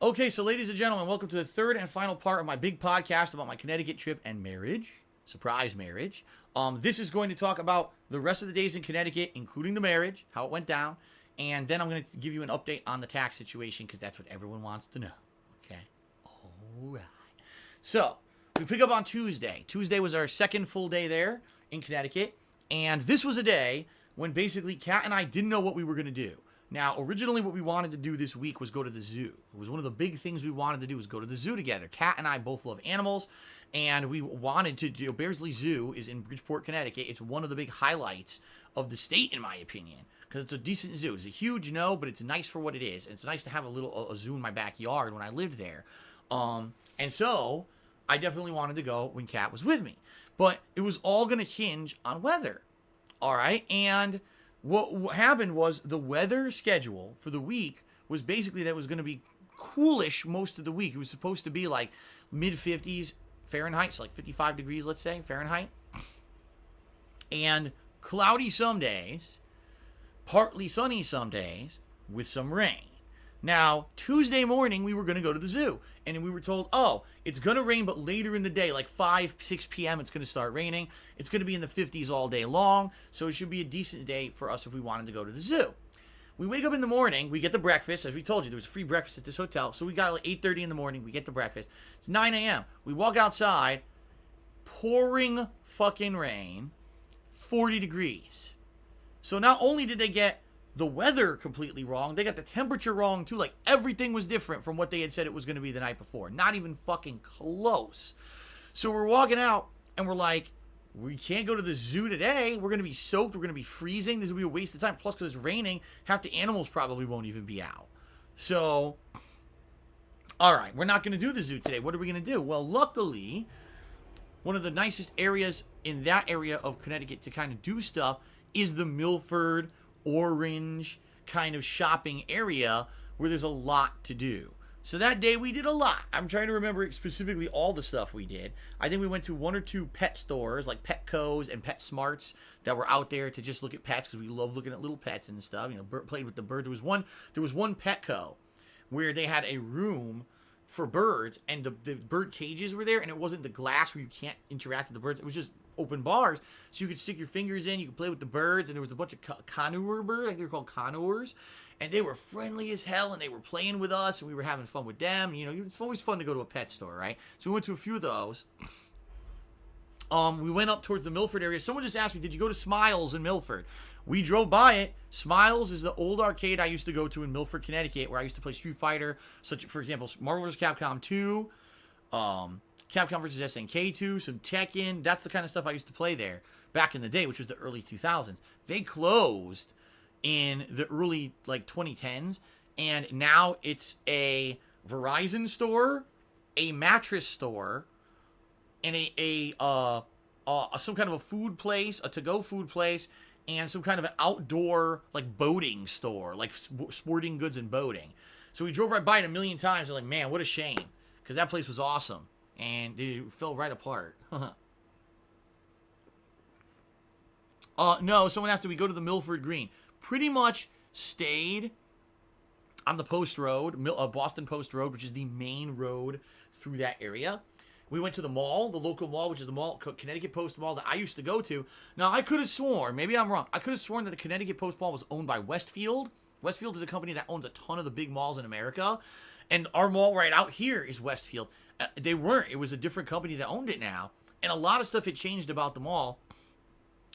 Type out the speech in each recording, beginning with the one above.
Okay, so ladies and gentlemen, welcome to the third and final part of my big podcast about my Connecticut trip and marriage. Surprise marriage. This is going to talk about the rest of the days in Connecticut, including the marriage, how it went down, and then I'm going to give you an update on the tax situation because that's what everyone wants to know. Okay? All right. So, we pick up on Tuesday. Tuesday was our second full day there in Connecticut, and this was a day when basically Kat and I didn't know what we were going to do. Now, originally what we wanted to do this week was go to the zoo. It was one of the big things we wanted to do was go to the zoo together. Kat and I both love animals, and we wanted to do, Bearsley Zoo is in Bridgeport, Connecticut. It's one of the big highlights of the state, in my opinion, because it's a decent zoo. It's a huge no, but it's nice for what it is. And it's nice to have a zoo in my backyard when I lived there. And so I definitely wanted to go when Kat was with me. But it was all going to hinge on weather. All right, and what happened was the weather schedule for the week was basically that it was going to be coolish most of the week. It was supposed to be like mid-50s Fahrenheit, so like 55 degrees, let's say, Fahrenheit. And cloudy some days, partly sunny some days, with some rain. Now, Tuesday morning, we were going to go to the zoo. And we were told, oh, it's going to rain, but later in the day, like 5, 6 p.m., it's going to start raining. It's going to be in the 50s all day long. So it should be a decent day for us if we wanted to go to the zoo. We wake up in the morning. We get the breakfast. As we told you, there was free breakfast at this hotel. So we got like 8:30 in the morning. We get the breakfast. It's 9 a.m. We walk outside. Pouring fucking rain. 40 degrees. So not only did they get the weather completely wrong, they got the temperature wrong too. Like everything was different from what they had said it was going to be the night before. Not even fucking close. So we're walking out and we're like, we can't go to the zoo today. We're going to be soaked. We're going to be freezing. This will be a waste of time. Plus, because it's raining, half the animals probably won't even be out. So, all right, we're not going to do the zoo today. What are we going to do? Well, luckily, one of the nicest areas in that area of Connecticut to kind of do stuff is the Milford, Orange kind of shopping area where there's a lot to do. So that day we did a lot. I'm trying to remember specifically all the stuff we did. I think we went to 1 or 2 pet stores like Petco's and PetSmarts that were out there to just look at pets because we love looking at little pets and stuff. You know, played with the birds. There was one Petco where they had a room for birds and the bird cages were there, and it wasn't the glass where you can't interact with the birds. It was just open bars, so you could stick your fingers in, you could play with the birds, and there was a bunch of conure birds, I think they're called conures, and they were friendly as hell, and they were playing with us, and we were having fun with them. You know, it's always fun to go to a pet store, right? So we went to a few of those. We went up towards the Milford area. Someone just asked me, did you go to Smiles in Milford? We drove by it. Smiles is the old arcade I used to go to in Milford, Connecticut, where I used to play Street Fighter, such, for example, Marvel vs. Capcom 2, Capcom vs. SNK 2, some Tekken. That's the kind of stuff I used to play there back in the day, which was the early 2000s. They closed in the early, like, 2010s, and now it's a Verizon store, a mattress store, and some kind of a food place, a to-go food place, and some kind of an outdoor, like, boating store, like sporting goods and boating. So we drove right by it a million times, and like, man, what a shame, because that place was awesome, and it fell right apart. No, someone asked, did we go to the Milford Green? Pretty much stayed on the Post Road, Boston Post Road, which is the main road through that area. We went to the mall, the local mall, which is the mall, Connecticut Post Mall that I used to go to. Now, I could have sworn, maybe I'm wrong, I could have sworn that the Connecticut Post Mall was owned by Westfield. Westfield is a company that owns a ton of the big malls in America. And our mall right out here is Westfield. They weren't. It was a different company that owned it now. And a lot of stuff had changed about the mall.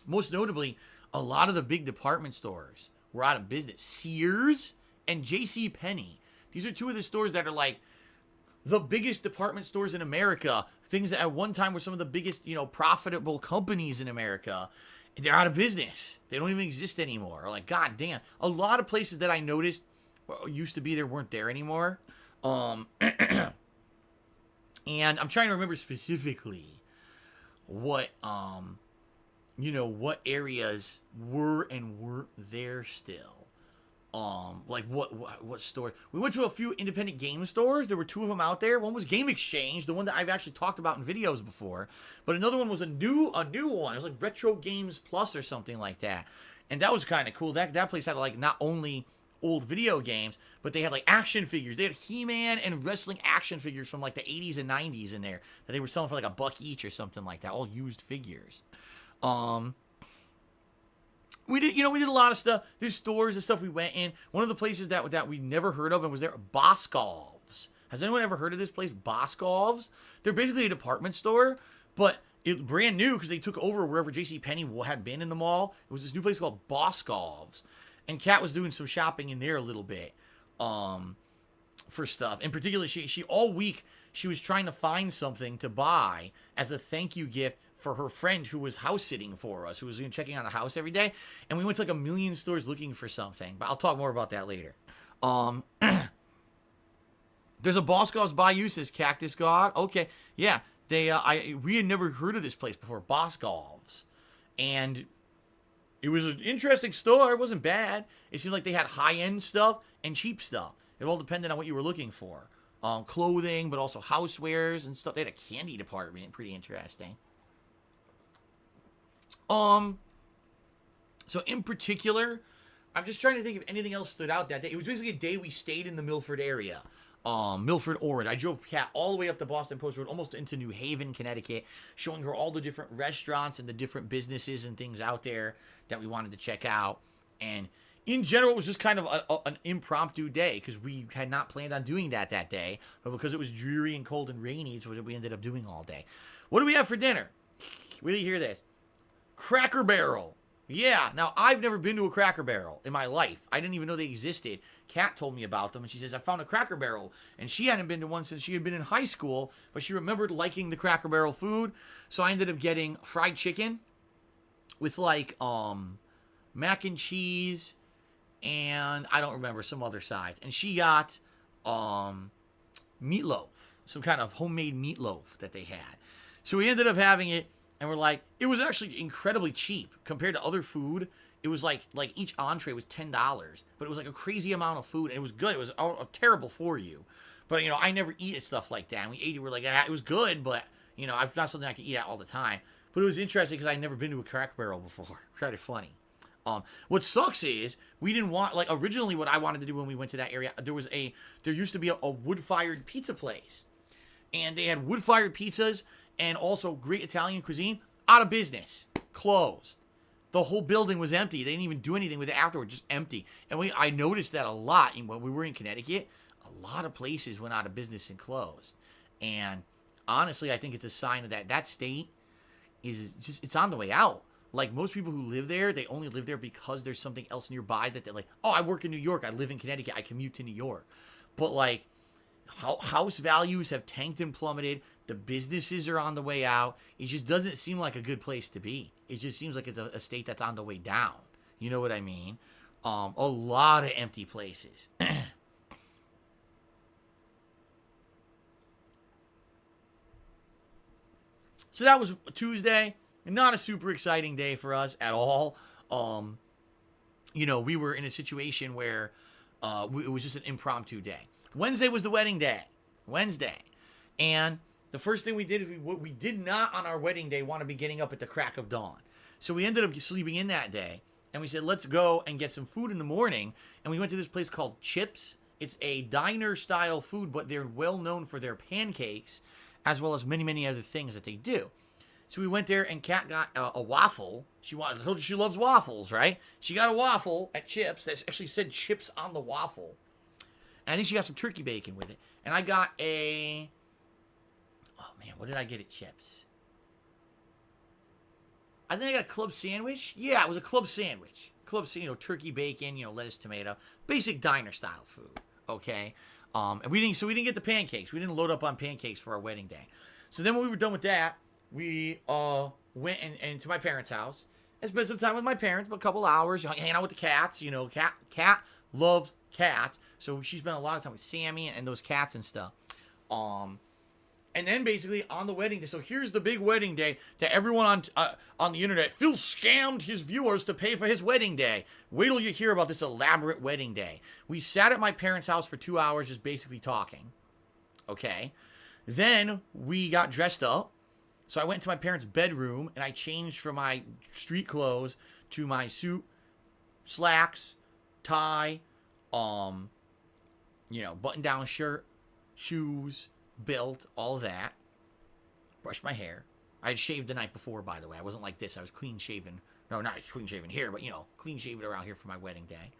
Most notably, a lot of the big department stores were out of business. Sears and J.C. Penney. These are two of the stores that are like the biggest department stores in America, things that at one time were some of the biggest, profitable companies in America. They're out of business. They don't even exist anymore. Like, god damn. A lot of places that I noticed used to be there weren't there anymore. And I'm trying to remember specifically what areas were and weren't there still. Like what store? We went to a few independent game stores. There were 2 of them out there. One was Game Exchange, the one that I've actually talked about in videos before. But another one was a new one. It was like Retro Games Plus or something like that. And that was kind of cool. That place had like not only old video games, but they had like action figures. They had He-Man and wrestling action figures from like the 80s and 90s in there that they were selling for like $1 each or something like that, all used figures. We did a lot of stuff. There's stores and stuff we went in. One of the places that we never heard of and was there, Boscov's. Has anyone ever heard of this place, Boscov's? They're basically a department store, but it's brand new because they took over wherever JCPenney had been in the mall. It was this new place called Boscov's. And Kat was doing some shopping in there a little bit for stuff. In particular, she all week, she was trying to find something to buy as a thank you gift for her friend who was house sitting for us, who was checking out a house every day. And we went to like 1,000,000 stores looking for something. But I'll talk more about that later. There's a Boscov's Bayou, says Cactus God. Okay, yeah. We had never heard of this place before, Boscov's. And it was an interesting store. It wasn't bad. It seemed like they had high-end stuff and cheap stuff. It all depended on what you were looking for. Clothing, but also housewares and stuff. They had a candy department. Pretty interesting. So in particular, I'm just trying to think if anything else stood out that day. It was basically a day we stayed in the Milford area. Milford, Orange. I drove Kat all the way up the Boston Post Road, almost into New Haven, Connecticut, showing her all the different restaurants and the different businesses and things out there that we wanted to check out. And in general, it was just kind of an impromptu day because we had not planned on doing that day, but because it was dreary and cold and rainy, it's what we ended up doing all day. What do we have for dinner? Where do you hear this? Cracker Barrel. Yeah, now I've never been to a Cracker Barrel in my life. I didn't even know they existed. Kat told me about them, and she says, I found a Cracker Barrel. And she hadn't been to one since she had been in high school, but she remembered liking the Cracker Barrel food. So I ended up getting fried chicken with like mac and cheese, and I don't remember, some other sides. And she got meatloaf, some kind of homemade meatloaf that they had. So we ended up having it. And we're like, it was actually incredibly cheap compared to other food. It was like each entree was $10, but it was like a crazy amount of food, and it was good. It was terrible for you, but I never eat stuff like that. And we ate it. We're like, it was good, but it's not something I can eat all the time. But it was interesting because I'd never been to a Cracker Barrel before. Kind of funny. What sucks is we didn't want, like, originally what I wanted to do when we went to that area. There used to be a wood-fired pizza place, and they had wood-fired pizzas. And also great Italian cuisine, out of business, closed. The whole building was empty. They didn't even do anything with it afterward, just empty. And I noticed that a lot when we were in Connecticut. A lot of places went out of business and closed. And honestly, I think it's a sign of that state is just, it's on the way out. Like most people who live there, they only live there because there's something else nearby that they're like, oh, I work in New York, I live in Connecticut, I commute to New York. But like, house values have tanked and plummeted. The businesses are on the way out. It just doesn't seem like a good place to be. It just seems like it's a state that's on the way down. You know what I mean? A lot of empty places. So that was Tuesday. Not a super exciting day for us at all. We were in a situation where it was just an impromptu day. Wednesday was the wedding day. And the first thing we did is we did not on our wedding day want to be getting up at the crack of dawn. So we ended up sleeping in that day. And we said, let's go and get some food in the morning. And we went to this place called Chips. It's a diner-style food, but they're well known for their pancakes, as well as many, many other things that they do. So we went there, and Kat got a waffle. I told you she loves waffles, right? She got a waffle at Chips that actually said chips on the waffle. And I think she got some turkey bacon with it. And I got what did I get at Chips? I think I got a club sandwich. Yeah, it was a club sandwich. Turkey bacon, lettuce, tomato. Basic diner style food. Okay. And we didn't get the pancakes. We didn't load up on pancakes for our wedding day. So then when we were done with that, we went to my parents' house. I spent some time with my parents, a couple hours, hanging out with the cats. Cat loves cats, so she spent a lot of time with Sammy and those cats and stuff. And then basically on the wedding day, so here's the big wedding day to everyone on the internet. Phil scammed his viewers to pay for his wedding day. Wait till you hear about this elaborate wedding day. We sat at my parents' house for 2 hours just basically talking. Okay. Then we got dressed up. So I went to my parents' bedroom and I changed from my street clothes to my suit, slacks, tie, Um, button-down shirt, shoes, belt, all that. Brushed my hair. I had shaved the night before, by the way. I wasn't like this. I was clean shaven. No, not clean shaven here, but clean shaven around here for my wedding day.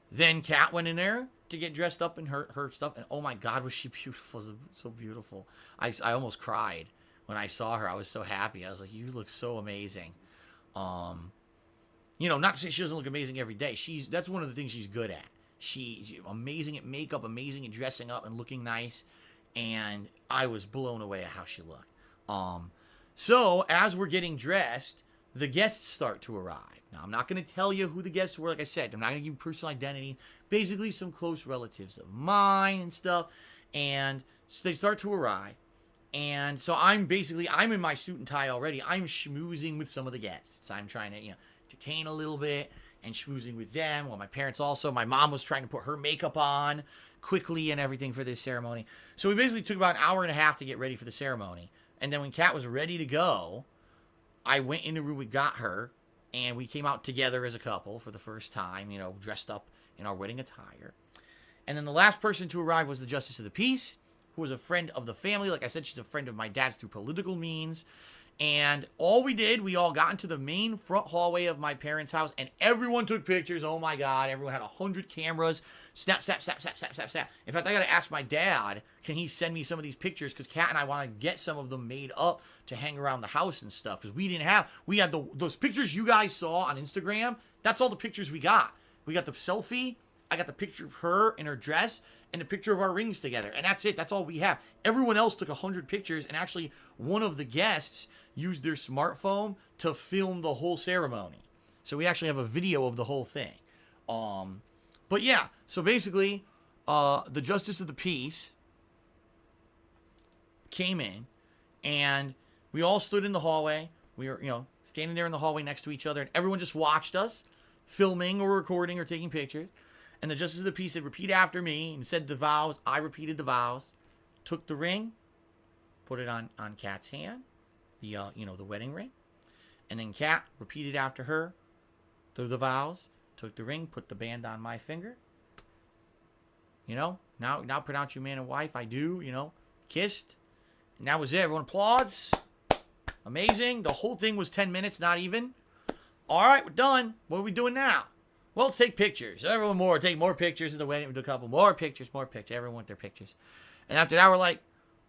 Then Kat went in there to get dressed up in her stuff, and oh my God, was she beautiful? So beautiful. I almost cried when I saw her. I was so happy. I was like, you look so amazing. Not to say she doesn't look amazing every day. That's one of the things she's good at. She's amazing at makeup, amazing at dressing up and looking nice, and I was blown away at how she looked. So as we're getting dressed, the guests start to arrive. Now, I'm not going to tell you who the guests were. Like I said, I'm not going to give you personal identity. Basically, some close relatives of mine and stuff. And so they start to arrive. And so I'm in my suit and tie already. I'm schmoozing with some of the guests. I'm trying to, entertain a little bit and schmoozing with them. Well, my parents also. My mom was trying to put her makeup on quickly and everything for this ceremony. So we basically took about an hour and a half to get ready for the ceremony. And then when Kat was ready to go, I went in the room, we got her, and we came out together as a couple for the first time, dressed up in our wedding attire. And then the last person to arrive was the Justice of the Peace, who was a friend of the family. Like I said, she's a friend of my dad's through political means. And we all got into the main front hallway of my parents' house, and everyone took pictures. Oh my God, everyone had 100 cameras. Snap, snap, snap, snap, snap, snap, snap. In fact, I got to ask my dad, can he send me some of these pictures? Because Kat and I want to get some of them made up to hang around the house and stuff. Because we had those pictures you guys saw on Instagram. That's all the pictures we got. We got the selfie. I got the picture of her in her dress and the picture of our rings together. And that's it. That's all we have. Everyone else took 100 pictures. And actually, one of the guests used their smartphone to film the whole ceremony. So we actually have a video of the whole thing. But yeah, so basically, the Justice of the Peace came in, and we all stood in the hallway. We were, standing there in the hallway next to each other, and everyone just watched us, filming or recording or taking pictures. And the Justice of the Peace said, repeat after me, and said the vows. I repeated the vows, took the ring, put it on Kat's hand, the wedding ring. And then Kat repeated after her the vows, took the ring, put the band on my finger. Now pronounce you man and wife. I do, kissed. And that was it. Everyone applauds. Amazing. The whole thing was 10 minutes, not even. All right, we're done. What are we doing now? Well, let's take pictures. Everyone take more pictures of the wedding with a couple. More pictures. Everyone want their pictures. And after that, we're like,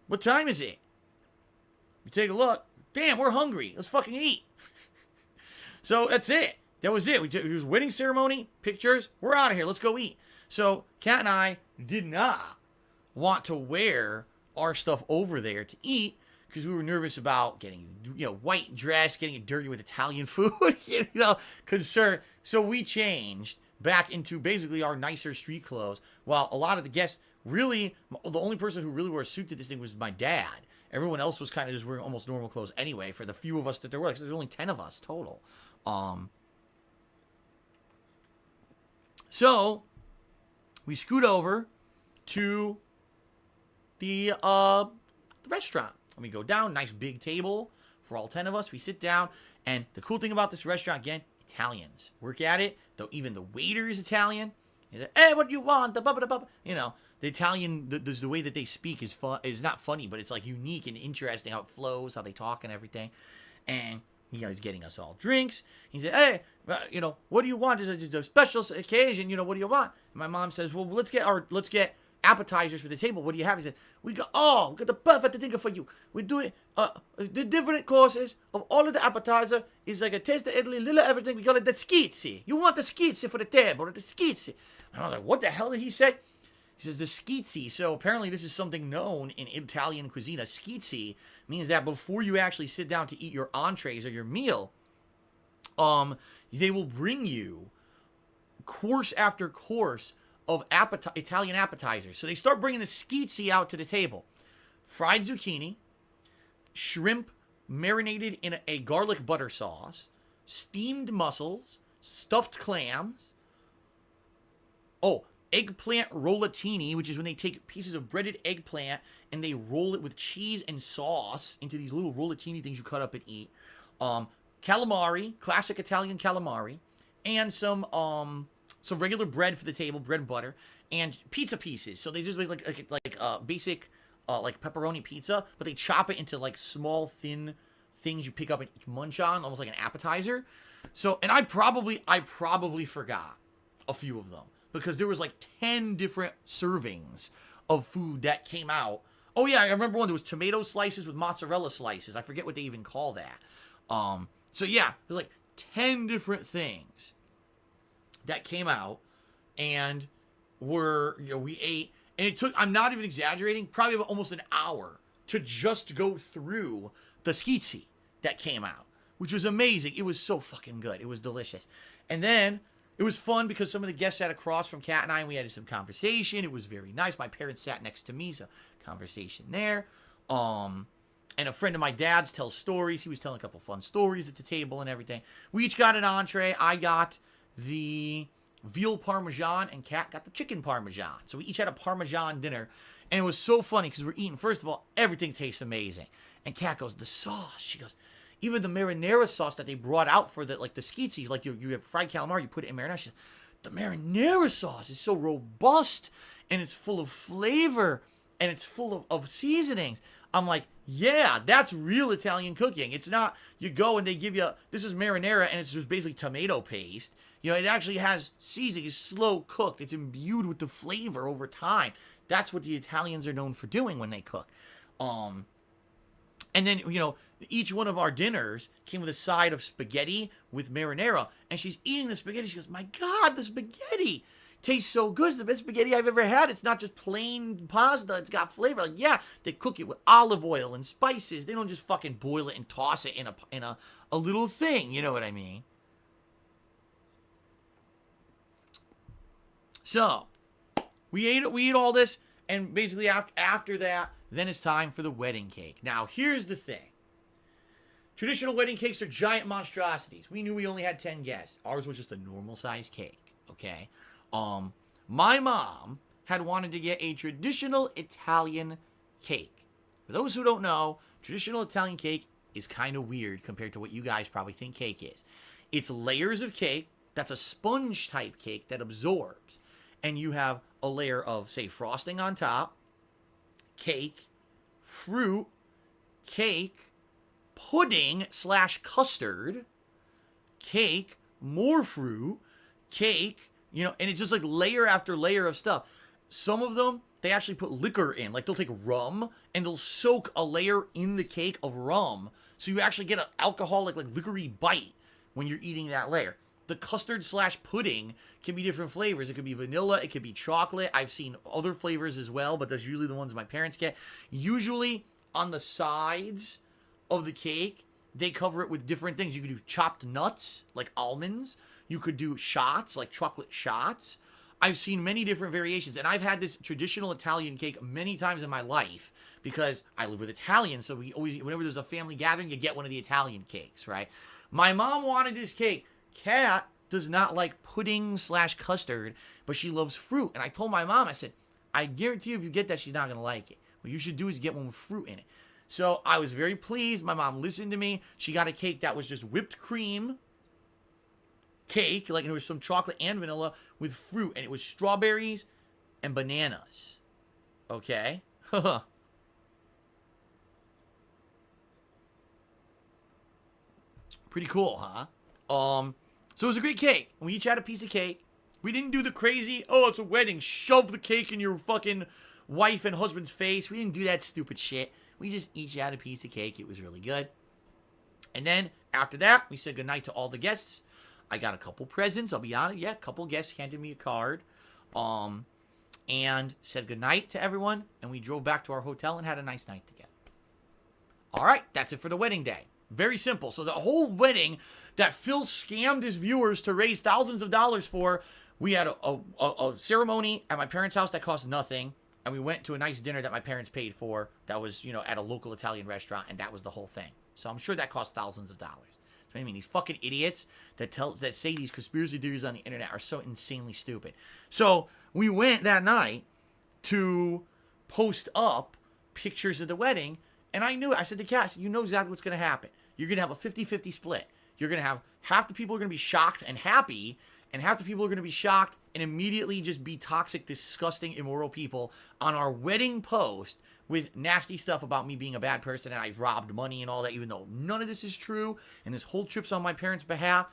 what time is it? We take a look. Damn, we're hungry. Let's fucking eat. So that's it. That was it. It was wedding ceremony, pictures. We're out of here. Let's go eat. So Kat and I did not want to wear our stuff over there to eat because we were nervous about getting, white dress, getting it dirty with Italian food, concern. So we changed back into basically our nicer street clothes. While a lot of the guests really, the only person who really wore a suit to this thing was my dad. Everyone else was kind of just wearing almost normal clothes anyway for the few of us that there were, because there's only 10 of us total. So we scoot over to the restaurant. And we go down, nice big table for all 10 of us. We sit down, and the cool thing about this restaurant, again, Italians work at it. Though even the waiter is Italian. He's like, hey, what do you want? The Italian, the way that they speak is not funny, but it's like unique and interesting how it flows, how they talk and everything. And he's getting us all drinks. He said, hey, what do you want? It's a special occasion. What do you want? And my mom says, well, let's get appetizers for the table. What do you have? He said, we got the perfect thing for you. We do it, the different courses of all of the appetizer is like a taste of Italy, little everything. We call it the schizzi. You want the schizzi for the table, or the schizzi. And I was like, what the hell did he say? He says the schizzi. So apparently this is something known in Italian cuisine. A schizzi means that before you actually sit down to eat your entrees or your meal, they will bring you course after course of Italian appetizers. So they start bringing the schizzi out to the table. Fried zucchini, shrimp marinated in a garlic butter sauce, steamed mussels, stuffed clams, eggplant rollatini, which is when they take pieces of breaded eggplant and they roll it with cheese and sauce into these little rollatini things you cut up and eat. Calamari, classic Italian calamari, and some some regular bread for the table, bread and butter, and pizza pieces. So they just make like basic like pepperoni pizza, but they chop it into like small thin things you pick up and munch on, almost like an appetizer. So, and I probably forgot a few of them because there was like 10 different servings of food that came out. Oh yeah, I remember one. There was tomato slices with mozzarella slices. I forget what they even call that. So yeah, there's like 10 different things that came out and were, we ate, and it took, I'm not even exaggerating, probably about almost an hour to just go through the skitsi that came out, which was amazing. It was so fucking good. It was delicious. And then it was fun because some of the guests sat across from Kat and I, and we had some conversation. It was very nice. My parents sat next to me, so conversation there. And a friend of my dad's tells stories. He was telling a couple fun stories at the table and everything. We each got an entree. I got the veal parmesan, and Kat got the chicken parmesan. So we each had a parmesan dinner, and it was so funny because we're eating. First of all, everything tastes amazing. And Kat goes, the sauce. She goes, even the marinara sauce that they brought out for the skitsi, like you have fried calamari, you put it in marinara. She said, the marinara sauce is so robust, and it's full of flavor, and it's full of seasonings. I'm like, yeah, that's real Italian cooking. It's not, you go and they give you, this is marinara, and it's just basically tomato paste. You know, it actually has seasoning. It's slow cooked. It's imbued with the flavor over time. That's what the Italians are known for doing when they cook. And then, each one of our dinners came with a side of spaghetti with marinara. And she's eating the spaghetti. She goes, my God, the spaghetti tastes so good. It's the best spaghetti I've ever had. It's not just plain pasta. It's got flavor. Like, yeah, they cook it with olive oil and spices. They don't just fucking boil it and toss it in a little thing. You know what I mean? So, we ate all this, and basically after that, then it's time for the wedding cake. Now, here's the thing. Traditional wedding cakes are giant monstrosities. We knew we only had 10 guests. Ours was just a normal-sized cake, okay? My mom had wanted to get a traditional Italian cake. For those who don't know, traditional Italian cake is kind of weird compared to what you guys probably think cake is. It's layers of cake. That's a sponge-type cake that absorbs. And you have a layer of, say, frosting on top, cake, fruit, cake, pudding / custard, cake, more fruit, cake, and it's just like layer after layer of stuff. Some of them, they actually put liquor in. Like, they'll take rum, and they'll soak a layer in the cake of rum, so you actually get an alcoholic, like, liquor-y bite when you're eating that layer. The custard / pudding can be different flavors. It could be vanilla. It could be chocolate. I've seen other flavors as well, but that's usually the ones my parents get. Usually, on the sides of the cake, they cover it with different things. You could do chopped nuts, like almonds. You could do shots, like chocolate shots. I've seen many different variations, and I've had this traditional Italian cake many times in my life because I live with Italians, so we always, whenever there's a family gathering, you get one of the Italian cakes, right? My mom wanted this cake. Kat does not like pudding / custard, but she loves fruit. And I told my mom, I said, I guarantee you if you get that, she's not going to like it. What you should do is get one with fruit in it. So I was very pleased. My mom listened to me. She got a cake that was just whipped cream cake, like there was some chocolate and vanilla with fruit, and it was strawberries and bananas. Okay? Pretty cool, huh? So it was a great cake. We each had a piece of cake. We didn't do the crazy, oh, it's a wedding, shove the cake in your fucking wife and husband's face. We didn't do that stupid shit. We just each had a piece of cake. It was really good. And then, after that, we said goodnight to all the guests. I got a couple presents, I'll be honest. Yeah, a couple guests handed me a card. And said goodnight to everyone. And we drove back to our hotel and had a nice night together. Alright, that's it for the wedding day. Very simple. So the whole wedding that Phil scammed his viewers to raise thousands of dollars for, we had a ceremony at my parents' house that cost nothing, and we went to a nice dinner that my parents paid for that was, at a local Italian restaurant, and that was the whole thing. So I'm sure that cost thousands of dollars. So I mean, these fucking idiots that say these conspiracy theories on the internet are so insanely stupid. So we went that night to post up pictures of the wedding, and I knew it. I said to Cass, you know exactly what's going to happen. You're going to have a 50-50 split. You're going to have half the people are going to be shocked and happy, and half the people are going to be shocked and immediately just be toxic, disgusting, immoral people on our wedding post with nasty stuff about me being a bad person and I robbed money and all that, even though none of this is true, and this whole trip's on my parents' behalf.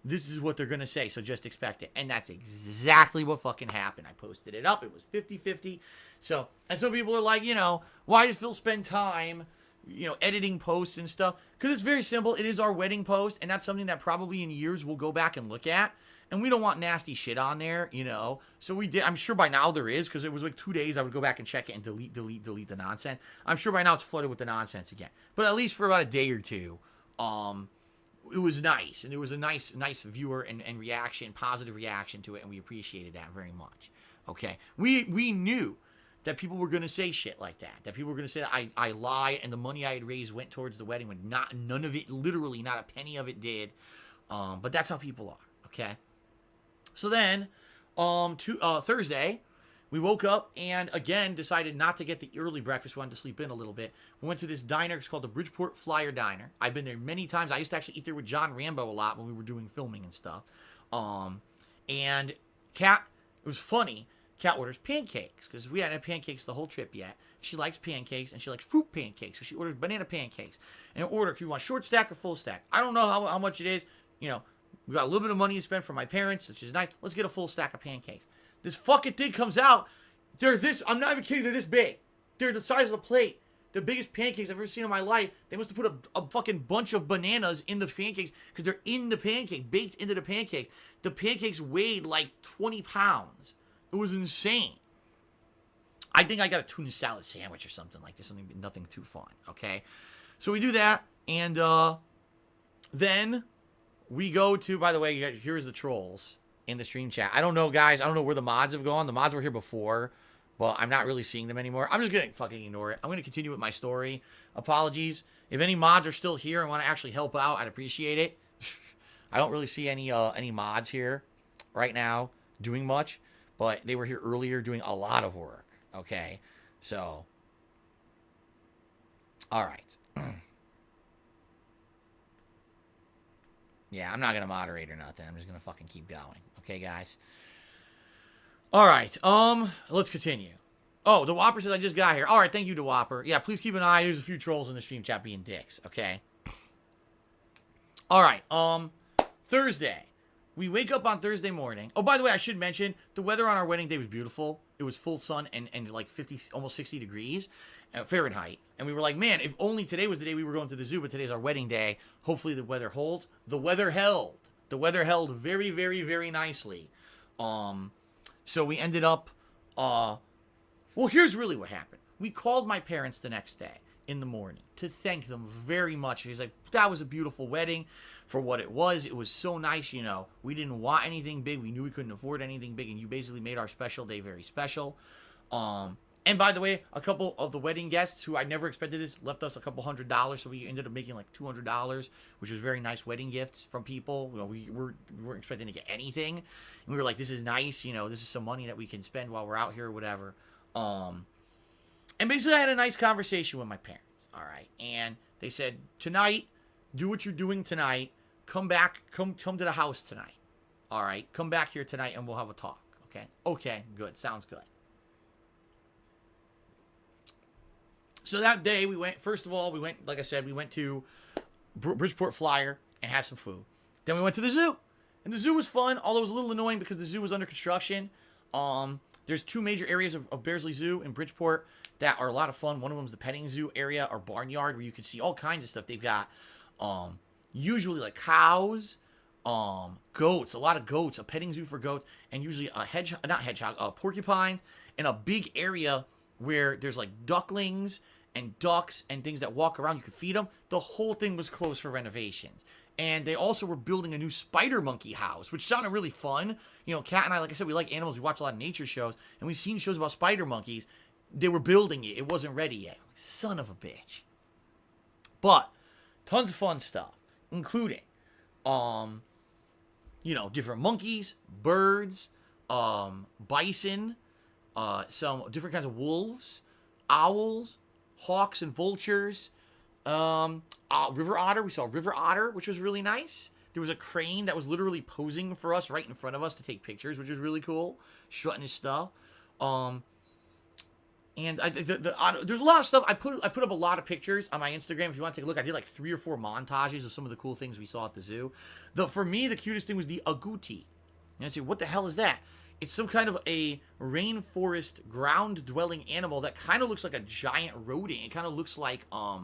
This is what they're going to say, so just expect it. And that's exactly what fucking happened. I posted it up. It was 50-50. So, and some people are like, why does Phil spend time, editing posts and stuff? Because it's very simple. It is our wedding post, and that's something that probably in years we'll go back and look at. And we don't want nasty shit on there, So we did. I'm sure by now there is, because it was like 2 days. I would go back and check it and delete the nonsense. I'm sure by now it's flooded with the nonsense again. But at least for about a day or two, it was nice, and there was a nice viewer and reaction, positive reaction to it, and we appreciated that very much. Okay, we knew that people were going to say shit like that people were going to say that I lied, and the money I had raised went towards the wedding when none of it, literally not a penny of it did. But that's how people are. Okay, so then Thursday, we woke up and again decided not to get the early breakfast. We wanted to sleep in a little bit. We went to this diner. It's called the Bridgeport Flyer Diner. I've been there many times. I used to actually eat there with John Rambo a lot when we were doing filming and stuff. And Kat, it was funny. Kat orders pancakes because we hadn't had pancakes the whole trip yet. She likes pancakes and she likes fruit pancakes. So she orders banana pancakes. And order, do you want short stack or full stack? I don't know how much it is. We got a little bit of money to spend for my parents, which is nice. Let's get a full stack of pancakes. This fucking thing comes out. They're this, I'm not even kidding, they're this big. They're the size of the plate. The biggest pancakes I've ever seen in my life. They must have put a fucking bunch of bananas in the pancakes because they're in the pancake, baked into the pancakes. The pancakes weighed like 20 pounds. It was insane. I think I got a tuna salad sandwich or something like this. Nothing too fun, okay? So we do that, and then we go to, by the way, here's the trolls in the stream chat. I don't know, guys. I don't know where the mods have gone. The mods were here before, but I'm not really seeing them anymore. I'm just going to fucking ignore it. I'm going to continue with my story. Apologies. If any mods are still here and want to actually help out, I'd appreciate it. I don't really see any mods here right now doing much, but they were here earlier doing a lot of work. Okay, so, all right. Yeah, I'm not going to moderate or nothing. I'm just going to fucking keep going. Okay, guys? All right, let's continue. Oh, the Whopper says I just got here. All right, thank you, the Whopper. Yeah, please keep an eye. There's a few trolls in the stream chat being dicks, okay? All right, Thursday. We wake up on Thursday morning. Oh, by the way, I should mention, the weather on our wedding day was beautiful. It was full sun and like 50, almost 60 degrees Fahrenheit. And we were like, man, if only today was the day we were going to the zoo, but today's our wedding day. Hopefully the weather holds. The weather held. The weather held very, very, very nicely. So we ended up, well, here's really what happened. We called my parents the next day in the morning to thank them very much. He's like, that was a beautiful wedding for what it was. It was so nice, we didn't want anything big. We knew we couldn't afford anything big, and you basically made our special day very special. And by the way, a couple of the wedding guests who I never expected this left us a couple $100, so we ended up making like $200, which was very nice wedding gifts from people. We weren't expecting to get anything, and we were like, this is nice, this is some money that we can spend while we're out here or whatever. And basically I had a nice conversation with my parents, all right? And they said, tonight, do what you're doing tonight. Come back, come to the house tonight, all right? Come back here tonight and we'll have a talk, okay? Okay, good, sounds good. So that day we went, first of all, like I said, we went to Bridgeport Flyer and had some food. Then we went to the zoo. And the zoo was fun, although it was a little annoying because the zoo was under construction. There's two major areas of Bearsley Zoo in Bridgeport that are a lot of fun. One of them is the petting zoo area or barnyard where you can see all kinds of stuff. They've got usually like cows, goats, a lot of goats, a petting zoo for goats, and usually porcupines, and a big area where there's like ducklings and ducks and things that walk around. You could feed them. The whole thing was closed for renovations. And they also were building a new spider monkey house, which sounded really fun. Kat and I, like I said, we like animals. We watch a lot of nature shows, and we've seen shows about spider monkeys. They were building it. It wasn't ready yet. Son of a bitch. But tons of fun stuff, including, different monkeys, birds, bison, some different kinds of wolves, owls, hawks and vultures, river otter. We saw river otter, which was really nice. There was a crane that was literally posing for us right in front of us to take pictures, which was really cool, strutting his stuff. And there's a lot of stuff. I put up a lot of pictures on my Instagram if you want to take a look. I did like 3 or 4 montages of some of the cool things we saw at the zoo. For me, the cutest thing was the agouti. And I say, what the hell is that? It's some kind of a rainforest ground-dwelling animal that kind of looks like a giant rodent. It kind of looks like a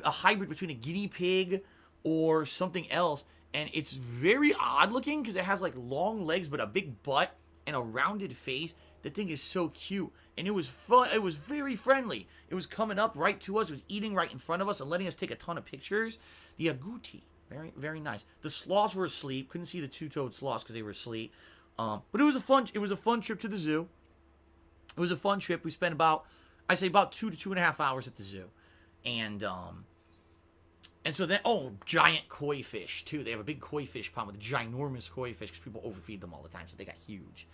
hybrid between a guinea pig or something else. And it's very odd looking because it has like long legs but a big butt and a rounded face. The thing is so cute, and it was fun. It was very friendly. It was coming up right to us. It was eating right in front of us and letting us take a ton of pictures. The agouti, very, very nice. The sloths were asleep. Couldn't see the two-toed sloths because they were asleep. But it was a fun trip to the zoo. It was a fun trip. We spent about 2 to 2.5 hours at the zoo, and so then, giant koi fish too. They have a big koi fish pond with a ginormous koi fish because people overfeed them all the time, so they got huge.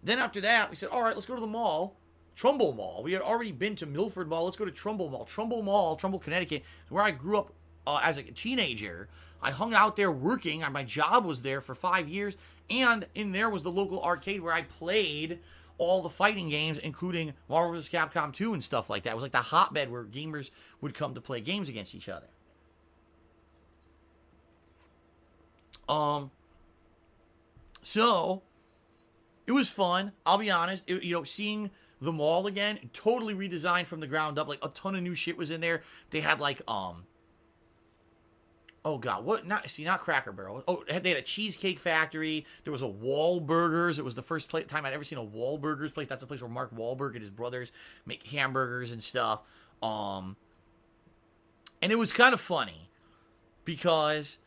Then after that, we said, all right, let's go to the mall, Trumbull Mall. We had already been to Milford Mall. Let's go to Trumbull Mall. Trumbull Mall, Trumbull, Connecticut, where I grew up as a teenager. I hung out there working. My job was there for 5 years, and in there was the local arcade where I played all the fighting games, including Marvel vs. Capcom 2 and stuff like that. It was like the hotbed where gamers would come to play games against each other. So it was fun. I'll be honest. Seeing the mall again, totally redesigned from the ground up. Like a ton of new shit was in there. They had like oh god, what? Not Cracker Barrel. Oh, they had a cheesecake factory. There was a Wahlburgers. It was the first time I'd ever seen a Wahlburgers place. That's the place where Mark Wahlberg and his brothers make hamburgers and stuff. And it was kind of funny because,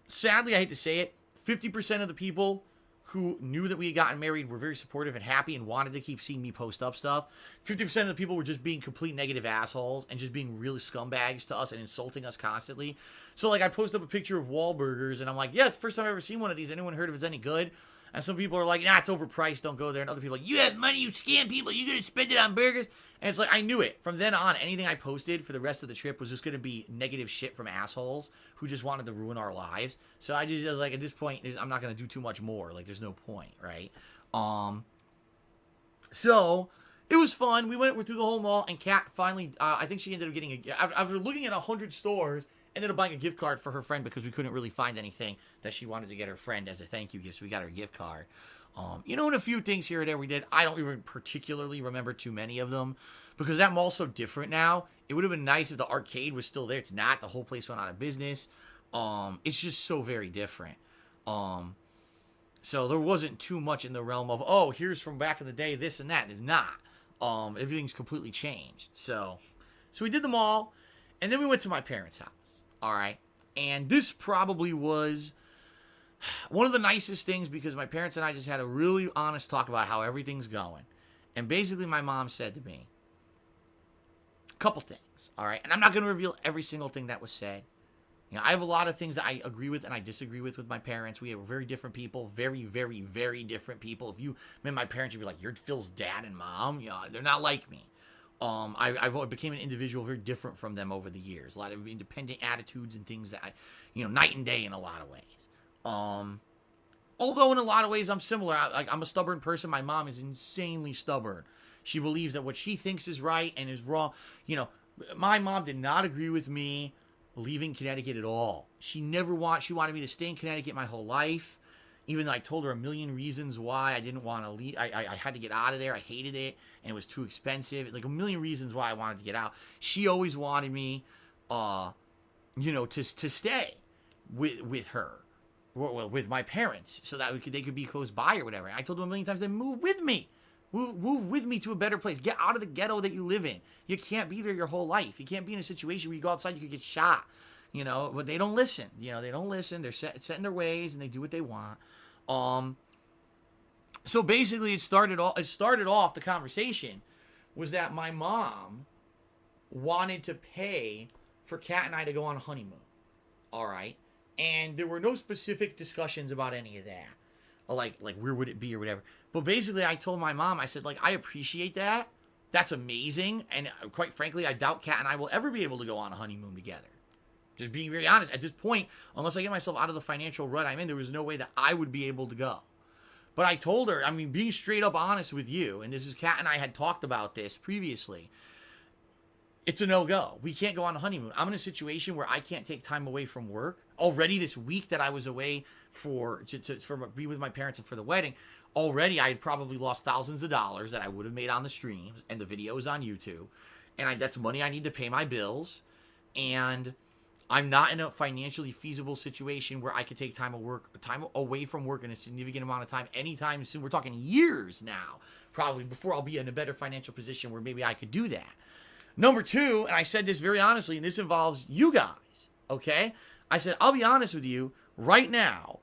sadly, I hate to say it, 50% of the people who knew that we had gotten married were very supportive and happy and wanted to keep seeing me post up stuff. 50% of the people were just being complete negative assholes and just being really scumbags to us and insulting us constantly. So, like, I posted up a picture of Wahlburgers, and I'm like, yeah, it's the first time I've ever seen one of these. Anyone heard if it's any good? And some people are like, nah, it's overpriced, don't go there. And other people are like, you have money, you scam people, you're going to spend it on burgers. And it's like, I knew it. From then on, anything I posted for the rest of the trip was just going to be negative shit from assholes who just wanted to ruin our lives. So I was like, at this point, I'm not going to do too much more. Like, there's no point, right? So it was fun. We went through the whole mall, and Kat finally, I think she ended up getting after looking at 100 stores, ended up buying a gift card for her friend because we couldn't really find anything that she wanted to get her friend as a thank you gift, so we got her a gift card. And a few things here and there we did. I don't even particularly remember too many of them because that mall's so different now. It would have been nice if the arcade was still there. It's not. The whole place went out of business. It's just so very different. So there wasn't too much in the realm of, oh, here's from back in the day, this and that. It's not. Everything's completely changed. So we did the mall, and then we went to my parents' house. All right. And this probably was one of the nicest things because my parents and I just had a really honest talk about how everything's going. And basically my mom said to me a couple things, all right? And I'm not going to reveal every single thing that was said. I have a lot of things that I agree with and I disagree with my parents. We are very different people, very, very, very different people. If you met my parents, you'd be like, you're Phil's dad and mom. They're not like me. I became an individual very different from them over the years. A lot of independent attitudes and things that night and day in a lot of ways. Although in a lot of ways I'm similar. I'm a stubborn person. My mom is insanely stubborn. She believes that what she thinks is right and is wrong. My mom did not agree with me leaving Connecticut at all. She wanted me to stay in Connecticut my whole life. Even though I told her a million reasons why I didn't want to leave. I had to get out of there. I hated it. And it was too expensive. Like a million reasons why I wanted to get out. She always wanted me, to stay with her. Well, with my parents. So that they could be close by or whatever. And I told them a million times, then move with me. Move with me to a better place. Get out of the ghetto that you live in. You can't be there your whole life. You can't be in a situation where you go outside, you could get shot. But they don't listen. They don't listen. They're set in their ways and they do what they want. So basically it started off the conversation was that my mom wanted to pay for Kat and I to go on a honeymoon. All right. And there were no specific discussions about any of that. Like where would it be or whatever. But basically I told my mom, I said, I appreciate that. That's amazing. And quite frankly, I doubt Kat and I will ever be able to go on a honeymoon together. Just being very honest. At this point, unless I get myself out of the financial rut I'm in, there was no way that I would be able to go. But I told her, I mean, being straight up honest with you, and this is Kat and I had talked about this previously, it's a no-go. We can't go on a honeymoon. I'm in a situation where I can't take time away from work. Already this week that I was away for be with my parents and for the wedding, already I had probably lost thousands of dollars that I would have made on the streams and the videos on YouTube. And that's money I need to pay my bills. And I'm not in a financially feasible situation where I could take time away from work in a significant amount of time anytime soon. We're talking years now, probably before I'll be in a better financial position where maybe I could do that. Number two, and I said this very honestly, and this involves you guys, okay? I said, I'll be honest with you, right now,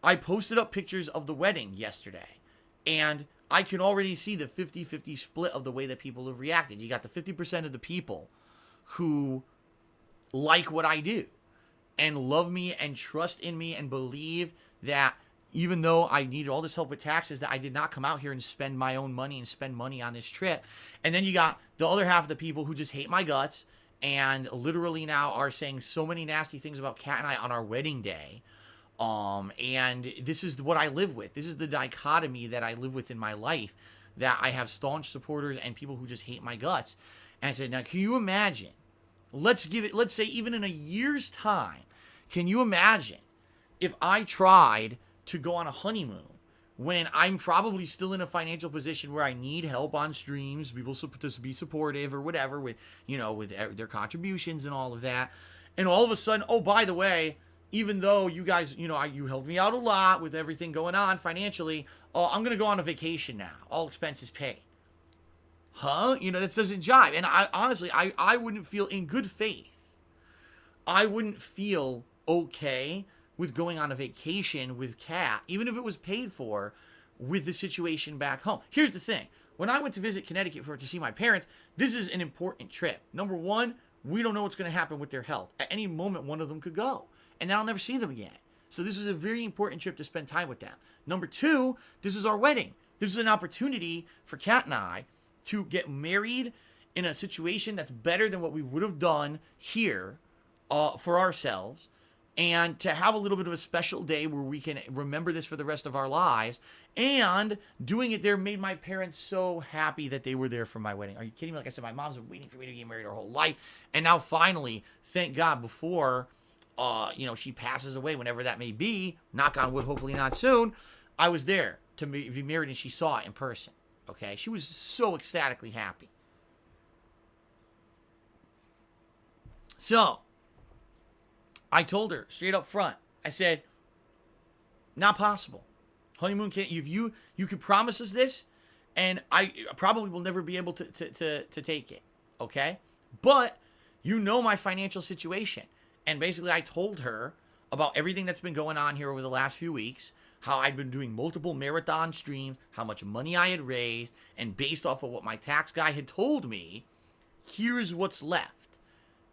I posted up pictures of the wedding yesterday, and I can already see the 50-50 split of the way that people have reacted. You got the 50% of the people who like what I do and love me and trust in me and believe that even though I needed all this help with taxes, that I did not come out here and spend my own money and spend money on this trip. And then you got the other half of the people who just hate my guts and literally now are saying so many nasty things about Kat and I on our wedding day. And this is what I live with. This is the dichotomy that I live with in my life, that I have staunch supporters and people who just hate my guts. And I said, now, can you imagine? Let's say even in a year's time, can you imagine if I tried to go on a honeymoon when I'm probably still in a financial position where I need help on streams, people to be supportive or whatever with, with their contributions and all of that. And all of a sudden, oh, by the way, even though you guys, you helped me out a lot with everything going on financially, I'm going to go on a vacation now. All expenses paid. Huh? That doesn't jive. And I honestly, I wouldn't feel in good faith. I wouldn't feel okay with going on a vacation with Kat, even if it was paid for, with the situation back home. Here's the thing. When I went to visit Connecticut to see my parents, this is an important trip. Number one, we don't know what's going to happen with their health. At any moment, one of them could go. And then I'll never see them again. So this is a very important trip to spend time with them. Number two, this is our wedding. This is an opportunity for Kat and I to get married in a situation that's better than what we would have done here for ourselves, and to have a little bit of a special day where we can remember this for the rest of our lives. And doing it there made my parents so happy that they were there for my wedding. Are you kidding me? Like I said, my mom's been waiting for me to get married her whole life. And now finally, thank God, before she passes away, whenever that may be, knock on wood, hopefully not soon, I was there to be married and she saw it in person. Okay? She was so ecstatically happy. So I told her straight up front, I said, not possible. Honeymoon can't, if you could promise us this, and I probably will never be able to take it, okay? But my financial situation. And basically I told her about everything that's been going on here over the last few weeks, how I'd been doing multiple marathon streams, how much money I had raised, and based off of what my tax guy had told me, here's what's left.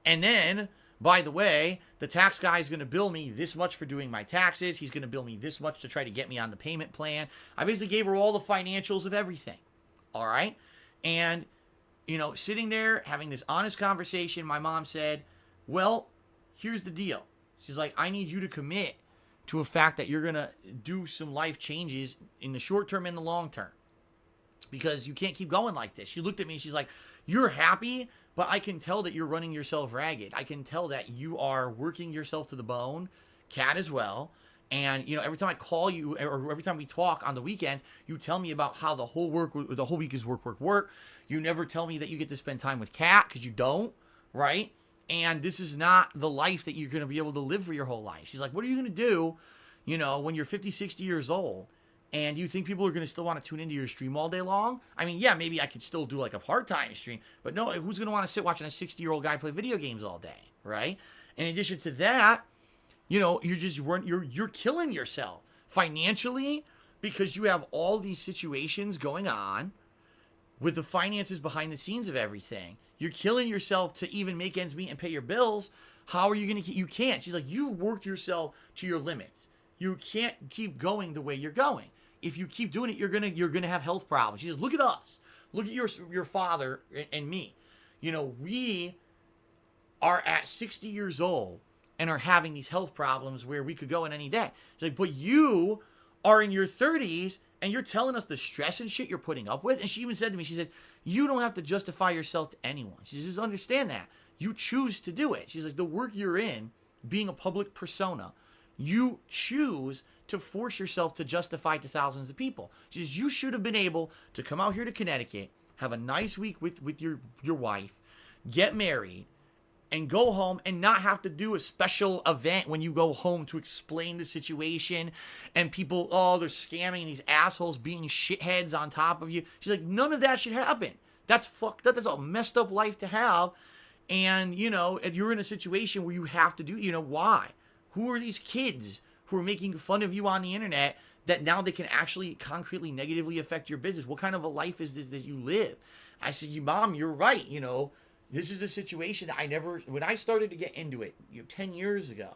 And then, by the way, the tax guy is going to bill me this much for doing my taxes. He's going to bill me this much to try to get me on the payment plan. I basically gave her all the financials of everything. All right? And, sitting there having this honest conversation, my mom said, well, here's the deal. She's like, I need you to commit to a fact that you're going to do some life changes in the short term and the long term, because you can't keep going like this. She looked at me and she's like, you're happy, but I can tell that you're running yourself ragged. I can tell that you are working yourself to the bone, Kat as well. And, every time I call you or every time we talk on the weekends, you tell me about how the whole week is work. You never tell me that you get to spend time with Kat, because you don't, right? And this is not the life that you're going to be able to live for your whole life. She's like, what are you going to do, when you're 50, 60 years old? And you think people are going to still want to tune into your stream all day long? I mean, yeah, maybe I could still do like a part-time stream. But no, who's going to want to sit watching a 60-year-old guy play video games all day, right? In addition to that, you're killing yourself financially, because you have all these situations going on with the finances behind the scenes of everything. You're killing yourself to even make ends meet and pay your bills. How are you going to you can't. She's like, you've worked yourself to your limits. You can't keep going the way you're going. If you keep doing it, you're gonna have health problems. She says, look at us. Look at your father and me. We are at 60 years old and are having these health problems where we could go in any day. She's like, but you are in your 30s and you're telling us the stress and shit you're putting up with. And she even said to me, she says, you don't have to justify yourself to anyone. She says, understand that. You choose to do it. She's like, the work you're in, being a public persona, you choose to force yourself to justify to thousands of people. She says, you should have been able to come out here to Connecticut, have a nice week with your wife, get married, and go home and not have to do a special event when you go home to explain the situation and people, oh, they're scamming, these assholes being shitheads on top of you. She's like, none of that should happen. That's fucked up. That's a messed up life to have. And, you know, you're in a situation where you have to do, you know, why? Who are these kids who are making fun of you on the internet that now they can actually concretely negatively affect your business? What kind of a life is this that you live? I said, Mom, you're right, you know. This is a situation that when I started to get into it, 10 years ago,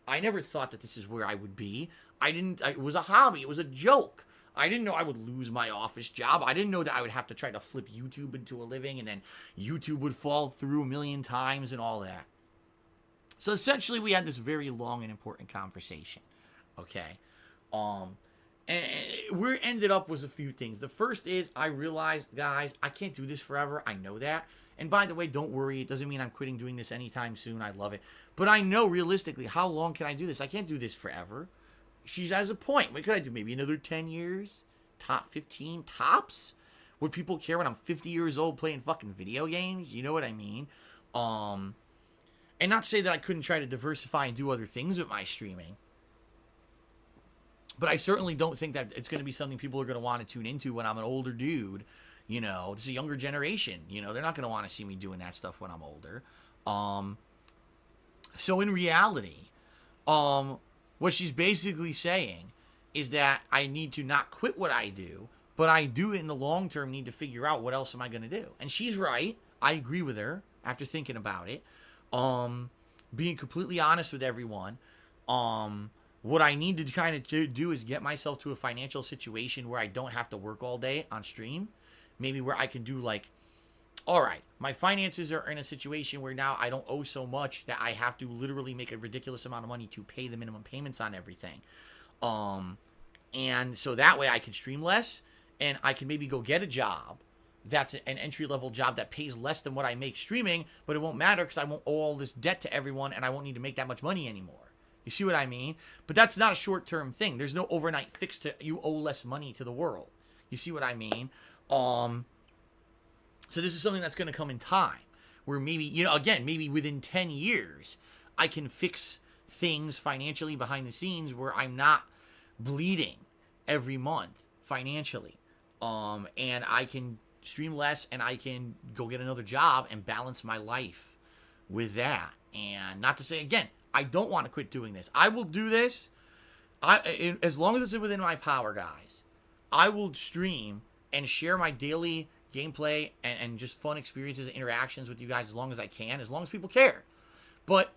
I never thought that this is where I would be. It was a hobby. It was a joke. I didn't know I would lose my office job. I didn't know that I would have to try to flip YouTube into a living and then YouTube would fall through a million times and all that. So essentially we had this very long and important conversation. Okay. And where it ended up was a few things. The first is I realized, guys, I can't do this forever. I know that. And by the way, don't worry. It doesn't mean I'm quitting doing this anytime soon. I love it. But I know realistically, how long can I do this? I can't do this forever. She has a point. What could I do? Maybe another 10 years? Top 15 tops? Would people care when I'm 50 years old playing fucking video games? You know what I mean? And not to say that I couldn't try to diversify and do other things with my streaming. But I certainly don't think that it's going to be something people are going to want to tune into when I'm an older dude. You know, it's a younger generation. You know, they're not going to want to see me doing that stuff when I'm older. So in reality, what she's basically saying is that I need to not quit what I do, but I do in the long term need to figure out what else am I going to do. And she's right. I agree with her after thinking about it. Being completely honest with everyone. What I need to kind of do is get myself to a financial situation where I don't have to work all day on stream. Maybe where I can do like, all right, my finances are in a situation where now I don't owe so much that I have to literally make a ridiculous amount of money to pay the minimum payments on everything. And so that way I can stream less and I can maybe go get a job that's an entry-level job that pays less than what I make streaming, but it won't matter because I won't owe all this debt to everyone and I won't need to make that much money anymore. You see what I mean? But that's not a short-term thing. There's no overnight fix to you owe less money to the world. You see what I mean? So this is something that's going to come in time where maybe, you know, again, maybe within 10 years, I can fix things financially behind the scenes where I'm not bleeding every month financially. And I can stream less and I can go get another job and balance my life with that. And not to say, again, I don't want to quit doing this. I will do this. As long as it's within my power, guys, I will stream and share my daily gameplay and just fun experiences and interactions with you guys as long as I can, as long as people care. But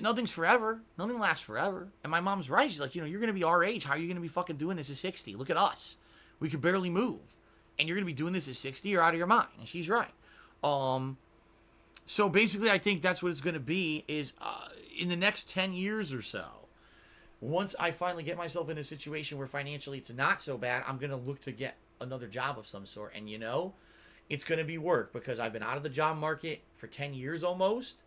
nothing's forever. Nothing lasts forever. And my mom's right. She's like, you know, you're going to be our age. How are you going to be fucking doing this at 60? Look at us. We could barely move. And you're going to be doing this at 60? You're out of your mind. And she's right. So basically, I think that's what it's going to be is in the next 10 years or so, once I finally get myself in a situation where financially it's not so bad, I'm going to look to get another job of some sort. And, you know, it's going to be work because I've been out of the job market for 10 years almost.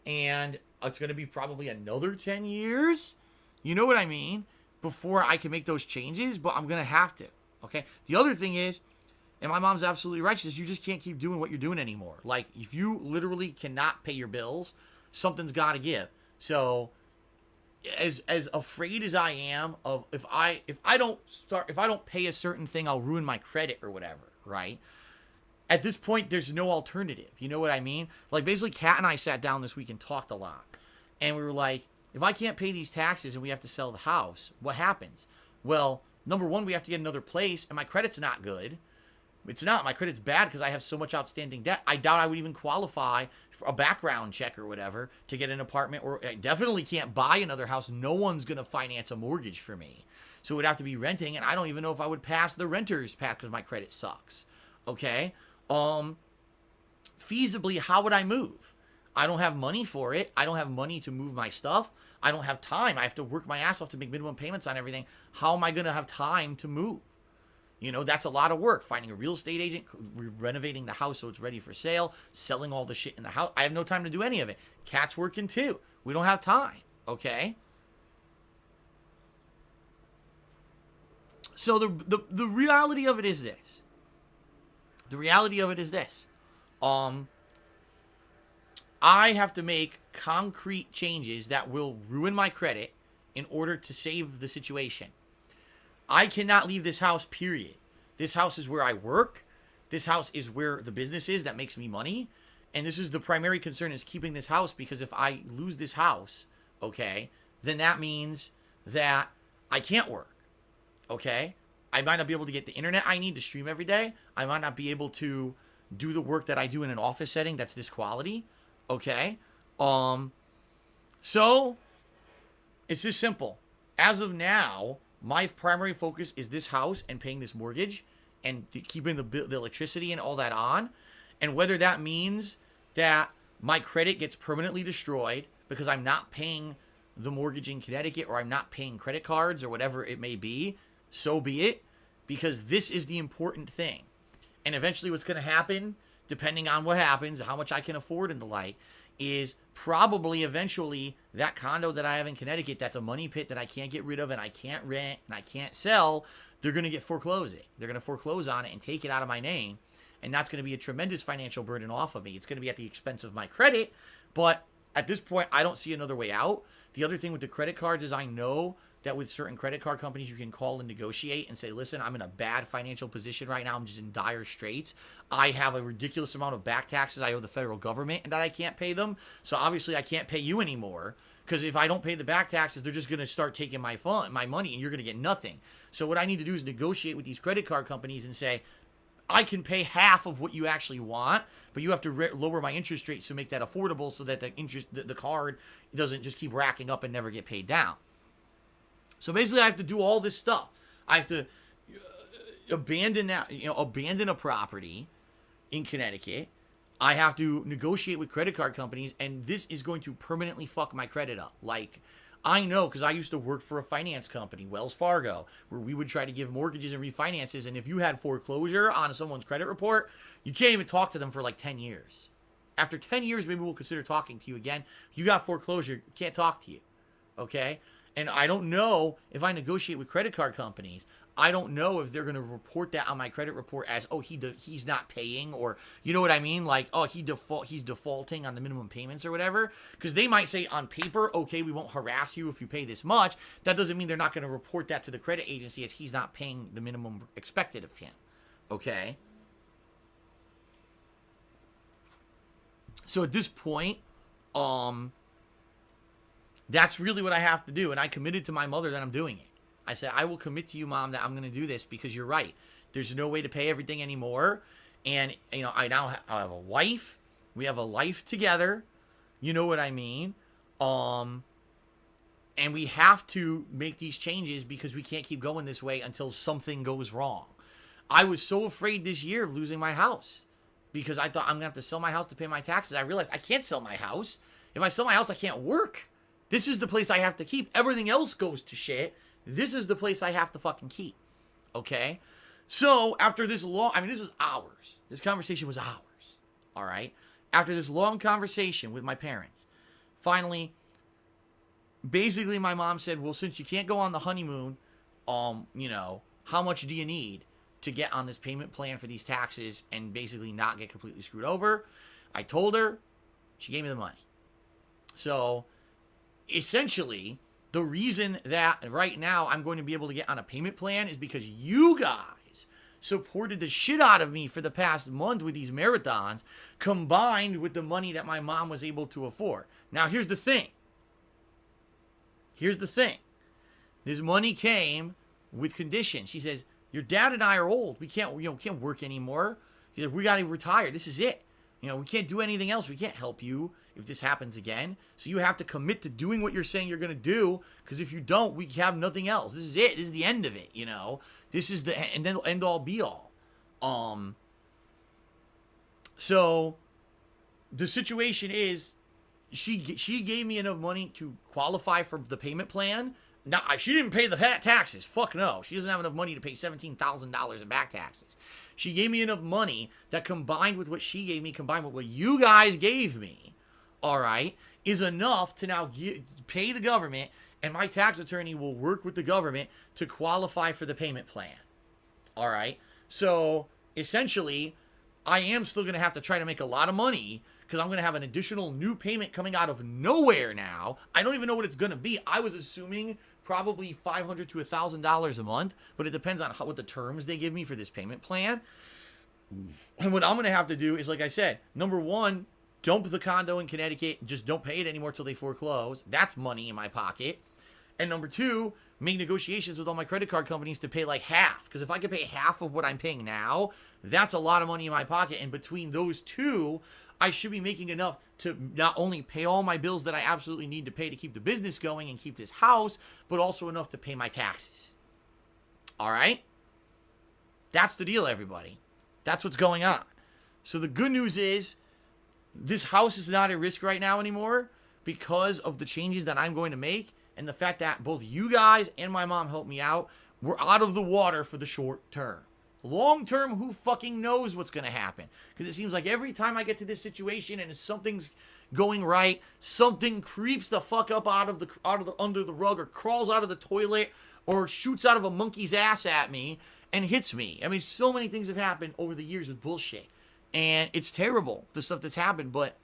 And it's going to be probably another 10 years. You know what I mean? Before I can make those changes, but I'm going to have to. Okay? The other thing is, and my mom's absolutely right, she says, you just can't keep doing what you're doing anymore. Like, if you literally cannot pay your bills, something's got to give. So, as afraid as I am of if I don't pay a certain thing, I'll ruin my credit or whatever, right? At this point, there's no alternative. You know what I mean? Like, basically, Kat and I sat down this week and talked a lot. And we were like, if I can't pay these taxes and we have to sell the house, what happens? Well, number one, we have to get another place, and my credit's not good. It's not. My credit's bad because I have so much outstanding debt. I doubt I would even qualify for a background check or whatever to get an apartment, or I definitely can't buy another house. No one's going to finance a mortgage for me. So it would have to be renting, and I don't even know if I would pass the renter's pack because my credit sucks. Okay? Feasibly, how would I move? I don't have money for it. I don't have money to move my stuff. I don't have time. I have to work my ass off to make minimum payments on everything. How am I going to have time to move? You know, that's a lot of work. Finding a real estate agent, renovating the house so it's ready for sale, selling all the shit in the house. I have no time to do any of it. Cat's working too. We don't have time, okay? So the reality of it is this. The reality of it is this. I have to make concrete changes that will ruin my credit in order to save the situation. I cannot leave this house, period. This house is where I work. This house is where the business is that makes me money. And this is the primary concern, is keeping this house, because if I lose this house, okay, then that means that I can't work, okay? I might not be able to get the internet I need to stream every day. I might not be able to do the work that I do in an office setting that's this quality, okay? So it's just simple. As of now, my primary focus is this house and paying this mortgage and keeping the electricity and all that on. And whether that means that my credit gets permanently destroyed because I'm not paying the mortgage in Connecticut, or I'm not paying credit cards, or whatever it may be, so be it, because this is the important thing. And eventually what's going to happen, depending on what happens, how much I can afford and the like, is probably eventually that condo that I have in Connecticut that's a money pit that I can't get rid of and I can't rent and I can't sell, they're going to get foreclosed. They're going to foreclose on it and take it out of my name. And that's going to be a tremendous financial burden off of me. It's going to be at the expense of my credit. But at this point, I don't see another way out. The other thing with the credit cards is I know that with certain credit card companies, you can call and negotiate and say, listen, I'm in a bad financial position right now. I'm just in dire straits. I have a ridiculous amount of back taxes I owe the federal government and that I can't pay them. So obviously I can't pay you anymore, because if I don't pay the back taxes, they're just going to start taking my money, and you're going to get nothing. So what I need to do is negotiate with these credit card companies and say, I can pay half of what you actually want, but you have to lower my interest rate to make that affordable, so that the card doesn't just keep racking up and never get paid down. So basically, I have to do all this stuff. I have to abandon a property in Connecticut. I have to negotiate with credit card companies, and this is going to permanently fuck my credit up. Like, I know, because I used to work for a finance company, Wells Fargo, where we would try to give mortgages and refinances, and if you had foreclosure on someone's credit report, you can't even talk to them for like 10 years. After 10 years, maybe we'll consider talking to you again. You got foreclosure, can't talk to you, okay? And I don't know if I negotiate with credit card companies, I don't know if they're going to report that on my credit report as, oh, he's not paying, or, you know what I mean? Like, oh, he's defaulting on the minimum payments or whatever. Because they might say on paper, okay, we won't harass you if you pay this much. That doesn't mean they're not going to report that to the credit agency as he's not paying the minimum expected of him. Okay? So at this point, that's really what I have to do. And I committed to my mother that I'm doing it. I said, I will commit to you, Mom, that I'm going to do this, because you're right. There's no way to pay everything anymore. And, you know, I have a wife. We have a life together. You know what I mean? And we have to make these changes, because we can't keep going this way until something goes wrong. I was so afraid this year of losing my house, because I thought I'm going to have to sell my house to pay my taxes. I realized I can't sell my house. If I sell my house, I can't work. This is the place I have to keep. Everything else goes to shit. This is the place I have to fucking keep. Okay? So, after this long... I mean, this was hours. This conversation was hours. Alright? After this long conversation with my parents, finally, basically my mom said, well, since you can't go on the honeymoon, you know, how much do you need to get on this payment plan for these taxes and basically not get completely screwed over? I told her. She gave me the money. So, essentially, the reason that right now I'm going to be able to get on a payment plan is because you guys supported the shit out of me for the past month with these marathons, combined with the money that my mom was able to afford. Now, here's the thing. Here's the thing. This money came with conditions. She says, your dad and I are old. We can't work anymore. She said, we got to retire. This is it. You know, we can't do anything else. We can't help you if this happens again. So you have to commit to doing what you're saying you're going to do, because if you don't, we have nothing else. This is it. This is the end of it, you know. This is the end all be all. So the situation is she gave me enough money to qualify for the payment plan. Now, she didn't pay the taxes. Fuck no. She doesn't have enough money to pay $17,000 in back taxes. She gave me enough money that combined with what she gave me, combined with what you guys gave me, all right, is enough to now pay the government, and my tax attorney will work with the government to qualify for the payment plan. All right. So essentially, I am still going to have to try to make a lot of money because I'm going to have an additional new payment coming out of nowhere now. I don't even know what it's going to be. I was assuming probably $500 to $1,000 a month, but it depends on what the terms they give me for this payment plan. And what I'm going to have to do is, like I said, number one, dump the condo in Connecticut. Just don't pay it anymore till they foreclose. That's money in my pocket. And number two, make negotiations with all my credit card companies to pay like half. Because if I could pay half of what I'm paying now, that's a lot of money in my pocket. And between those two, I should be making enough to not only pay all my bills that I absolutely need to pay to keep the business going and keep this house, but also enough to pay my taxes. All right? That's the deal, everybody. That's what's going on. So the good news is this house is not at risk right now anymore because of the changes that I'm going to make and the fact that both you guys and my mom helped me out. We're out of the water for the short term. Long term, who fucking knows what's going to happen? Because it seems like every time I get to this situation and something's going right, something creeps the fuck up out of the under the rug or crawls out of the toilet or shoots out of a monkey's ass at me and hits me. I mean, so many things have happened over the years with bullshit. And it's terrible, the stuff that's happened, but,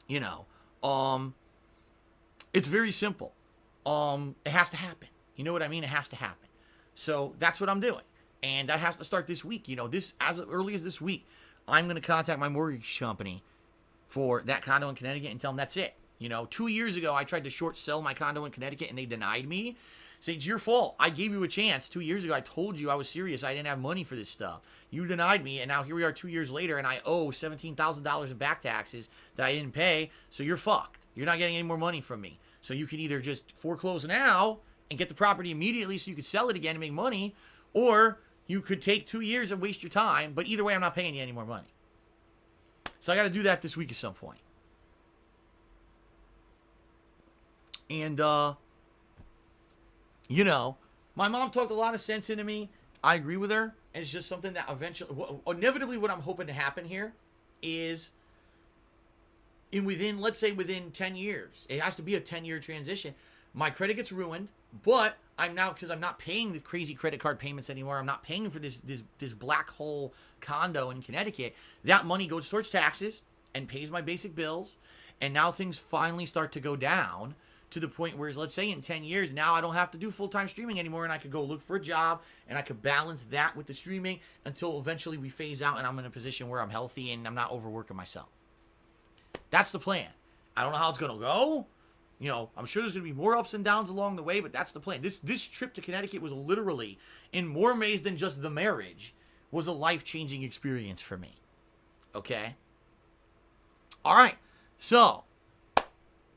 you know, it's very simple. It has to happen. You know what I mean? It has to happen. So that's what I'm doing. And that has to start this week. You know, as early as this week, I'm going to contact my mortgage company for that condo in Connecticut and tell them that's it. You know, 2 years ago, I tried to short sell my condo in Connecticut and they denied me. Say, it's your fault. I gave you a chance 2 years ago. I told you I was serious. I didn't have money for this stuff. You denied me, and now here we are 2 years later, and I owe $17,000 in back taxes that I didn't pay, so you're fucked. You're not getting any more money from me. So you can either just foreclose now and get the property immediately so you could sell it again and make money, or you could take 2 years and waste your time, but either way, I'm not paying you any more money. So I got to do that this week at some point. And, you know, my mom talked a lot of sense into me. I agree with her. And it's just something that eventually, inevitably what I'm hoping to happen here is let's say within 10 years, it has to be a 10-year transition. My credit gets ruined, but because I'm not paying the crazy credit card payments anymore. I'm not paying for this black hole condo in Connecticut. That money goes towards taxes and pays my basic bills. And now things finally start to go down to the point where, let's say in 10 years, now I don't have to do full-time streaming anymore, and I could go look for a job, and I could balance that with the streaming until eventually we phase out and I'm in a position where I'm healthy and I'm not overworking myself. That's the plan. I don't know how it's going to go. You know, I'm sure there's going to be more ups and downs along the way, but that's the plan. This trip to Connecticut was literally, in more ways than just the marriage, was a life-changing experience for me. Okay? All right. So,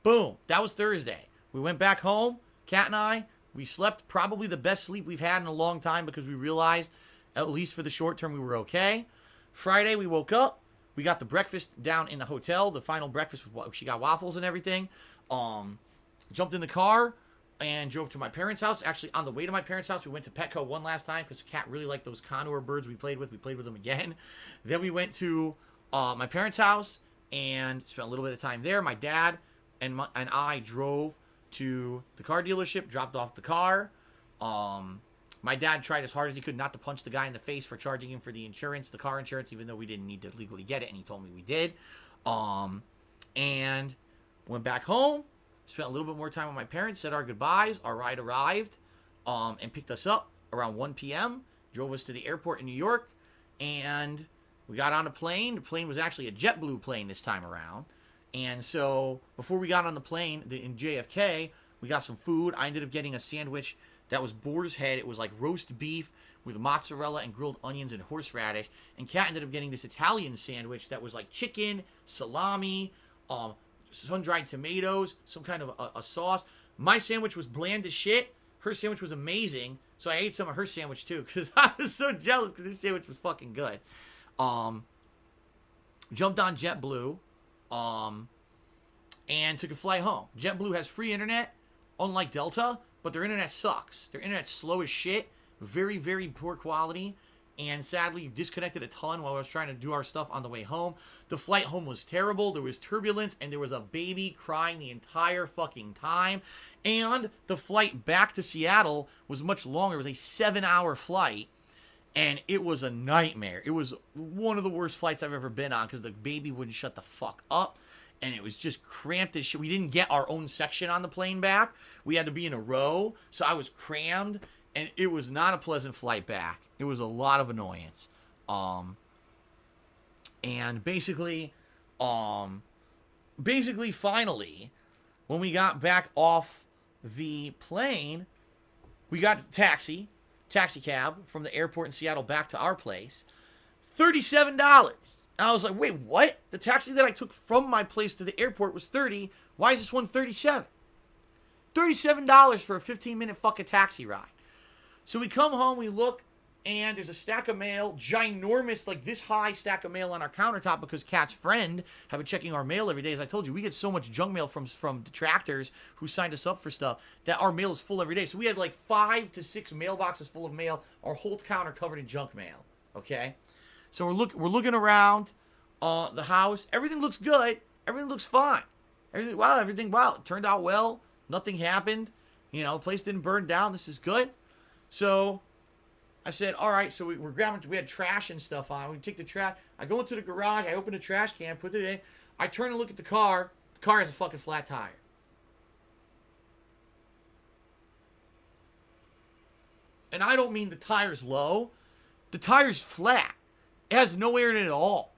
boom. That was Thursday. We went back home, Kat and I. We slept probably the best sleep we've had in a long time because we realized, at least for the short term, we were okay. Friday, we woke up. We got the breakfast down in the hotel, the final breakfast. She got waffles and everything. Jumped in the car and drove to my parents' house. Actually, on the way to my parents' house, we went to Petco one last time because Kat really liked those condor birds we played with. We played with them again. Then we went to my parents' house and spent a little bit of time there. My dad and I drove to the car dealership, dropped off the car. My dad tried as hard as he could not to punch the guy in the face for charging him for the insurance, the car insurance, even though we didn't need to legally get it, and he told me we did. And went back home, spent a little bit more time with my parents, said our goodbyes. Our ride arrived and picked us up around 1 p.m., drove us to the airport in New York, and we got on a plane. The plane was actually a JetBlue plane this time around. And so before we got on the plane in JFK, we got some food. I ended up getting a sandwich that was boar's head. It was like roast beef with mozzarella and grilled onions and horseradish. And Kat ended up getting this Italian sandwich that was like chicken, salami, sun-dried tomatoes, some kind of a sauce. My sandwich was bland as shit. Her sandwich was amazing. So I ate some of her sandwich too because I was so jealous because this sandwich was fucking good. Jumped on JetBlue. and took a flight home. JetBlue has free internet, unlike Delta, but their internet sucks. Their internet's slow as shit, very, very poor quality, and sadly disconnected a ton while I was trying to do our stuff on the way home. The flight home was terrible. There was turbulence, and there was a baby crying the entire fucking time. And the flight back to Seattle was much longer. It was a 7-hour flight, and it was a nightmare. It was one of the worst flights I've ever been on because the baby wouldn't shut the fuck up, and it was just cramped as shit. We didn't get our own section on the plane back. We had to be in a row, so I was crammed, and it was not a pleasant flight back. It was a lot of annoyance. And basically, finally, when we got back off the plane, we got a taxi cab from the airport in Seattle back to our place. $37. And I was like, wait, what? The taxi that I took from my place to the airport was $30. Why is this one $37? $37 for a 15-minute fucking taxi ride. So we come home, we look, and there's a stack of mail, ginormous, like this high stack of mail on our countertop because Kat's friend have been checking our mail every day. As I told you, we get so much junk mail from detractors who signed us up for stuff that our mail is full every day. So we had like 5 to 6 mailboxes full of mail, our whole counter covered in junk mail. Okay, so we're looking around the house. Everything looks good. Everything looks fine. Everything it turned out well. Nothing happened. You know, the place didn't burn down. This is good. So I said, all right, so we're grabbing, we had trash and stuff on. We take the trash. I go into the garage. I open the trash can, put it in. I turn and look at the car. The car has a fucking flat tire. And I don't mean the tire's low. The tire's flat. It has no air in it at all.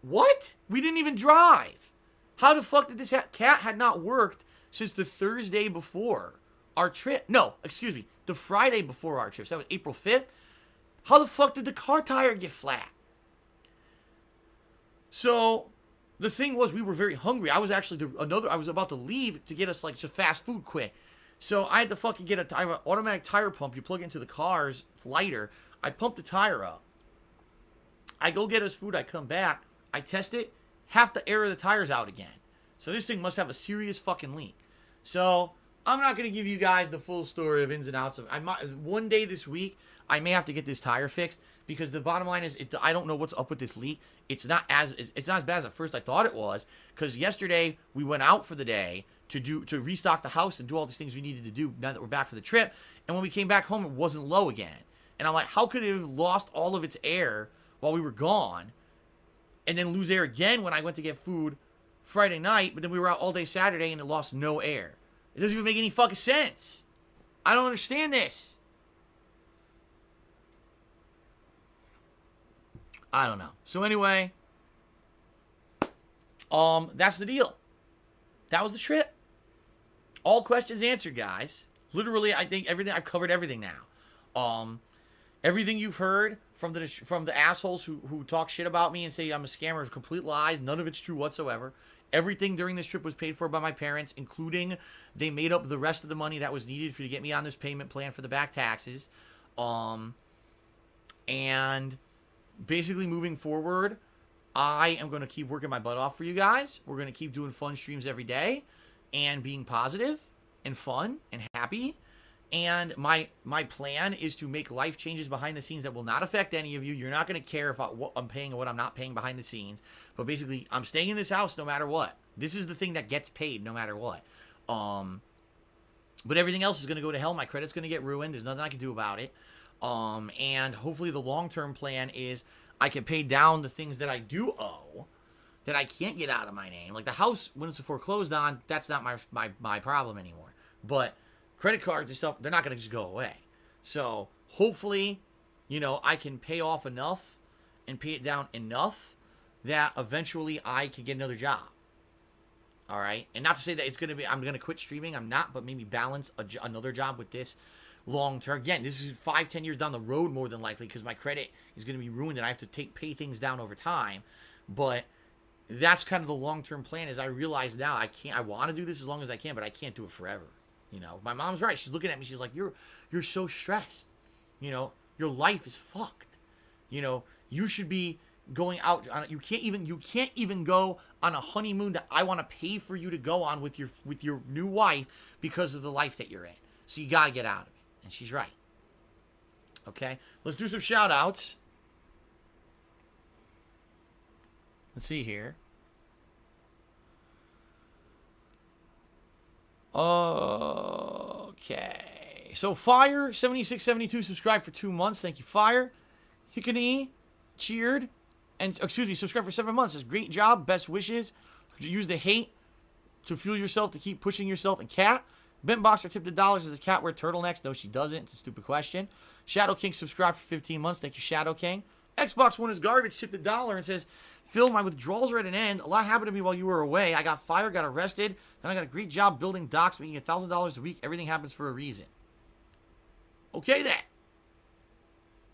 What? We didn't even drive. How the fuck did this happen? Cat had not worked since the Thursday before our trip. No, excuse me. The Friday before our trip. So that was April 5th. How the fuck did the car tire get flat? So the thing was, we were very hungry. I was actually I was about to leave to get us like just fast food quick. So I had to fucking get an automatic tire pump. You plug it into the car's lighter. I pump the tire up. I go get us food. I come back. I test it. Half the air of the tire's out again. So this thing must have a serious fucking leak. So I'm not going to give you guys the full story of ins and outs of. One day this week, I may have to get this tire fixed because the bottom line is, I don't know what's up with this leak. It's not as bad as at first I thought it was, because yesterday we went out for the day to restock the house and do all these things we needed to do now that we're back for the trip. And when we came back home, it wasn't low again. And I'm like, how could it have lost all of its air while we were gone, and then lose air again when I went to get food Friday night? But then we were out all day Saturday and it lost no air. It doesn't even make any fucking sense. I don't understand this. I don't know. So anyway, that's the deal. That was the trip. All questions answered, guys. Literally, I think I've covered everything now. Everything you've heard from the assholes who talk shit about me and say I'm a scammer is complete lies. None of it's true whatsoever. Everything during this trip was paid for by my parents, including they made up the rest of the money that was needed to get me on this payment plan for the back taxes. And basically moving forward, I am going to keep working my butt off for you guys. We're going to keep doing fun streams every day and being positive and fun and happy. And my plan is to make life changes behind the scenes that will not affect any of you. You're not going to care about what I'm paying or what I'm not paying behind the scenes. But basically, I'm staying in this house no matter what. This is the thing that gets paid no matter what. But everything else is going to go to hell. My credit's going to get ruined. There's nothing I can do about it. And hopefully the long-term plan is I can pay down the things that I do owe that I can't get out of my name. Like the house, when it's foreclosed on, that's not my problem anymore. But credit cards and stuff, they're not going to just go away. So hopefully, I can pay off enough and pay it down enough that eventually I can get another job. All right? And not to say that I'm going to quit streaming. I'm not, but maybe balance another job with this long term. Again, this is 5-10 years down the road more than likely because my credit is going to be ruined and I have to pay things down over time. But that's kind of the long-term plan. Is I realize now I want to do this as long as I can, but I can't do it forever. My mom's right. She's looking at me. She's like, you're so stressed. Your life is fucked. You should be going out on, you can't even go on a honeymoon that I want to pay for you to go on with your new wife because of the life that you're in. So you got to get out of it. And she's right. Okay? Let's do some shout outs. Let's see here. Okay. So Fire 7672 subscribed for 2 months. Thank you, Fire. Hickany cheered. And subscribed for 7 months. Says, great job. Best wishes. Use the hate to fuel yourself to keep pushing yourself. And Cat. Bent Boxer tipped the dollars. Does a cat wear turtlenecks? No, she doesn't. It's a stupid question. Shadow King subscribed for 15 months. Thank you, Shadow King. Xbox One is garbage. Tipped $1 and says, Phil, my withdrawals are at an end. A lot happened to me while you were away. I got fired, got arrested. Then I got a great job building docks, making $1,000 a week. Everything happens for a reason. Okay, then.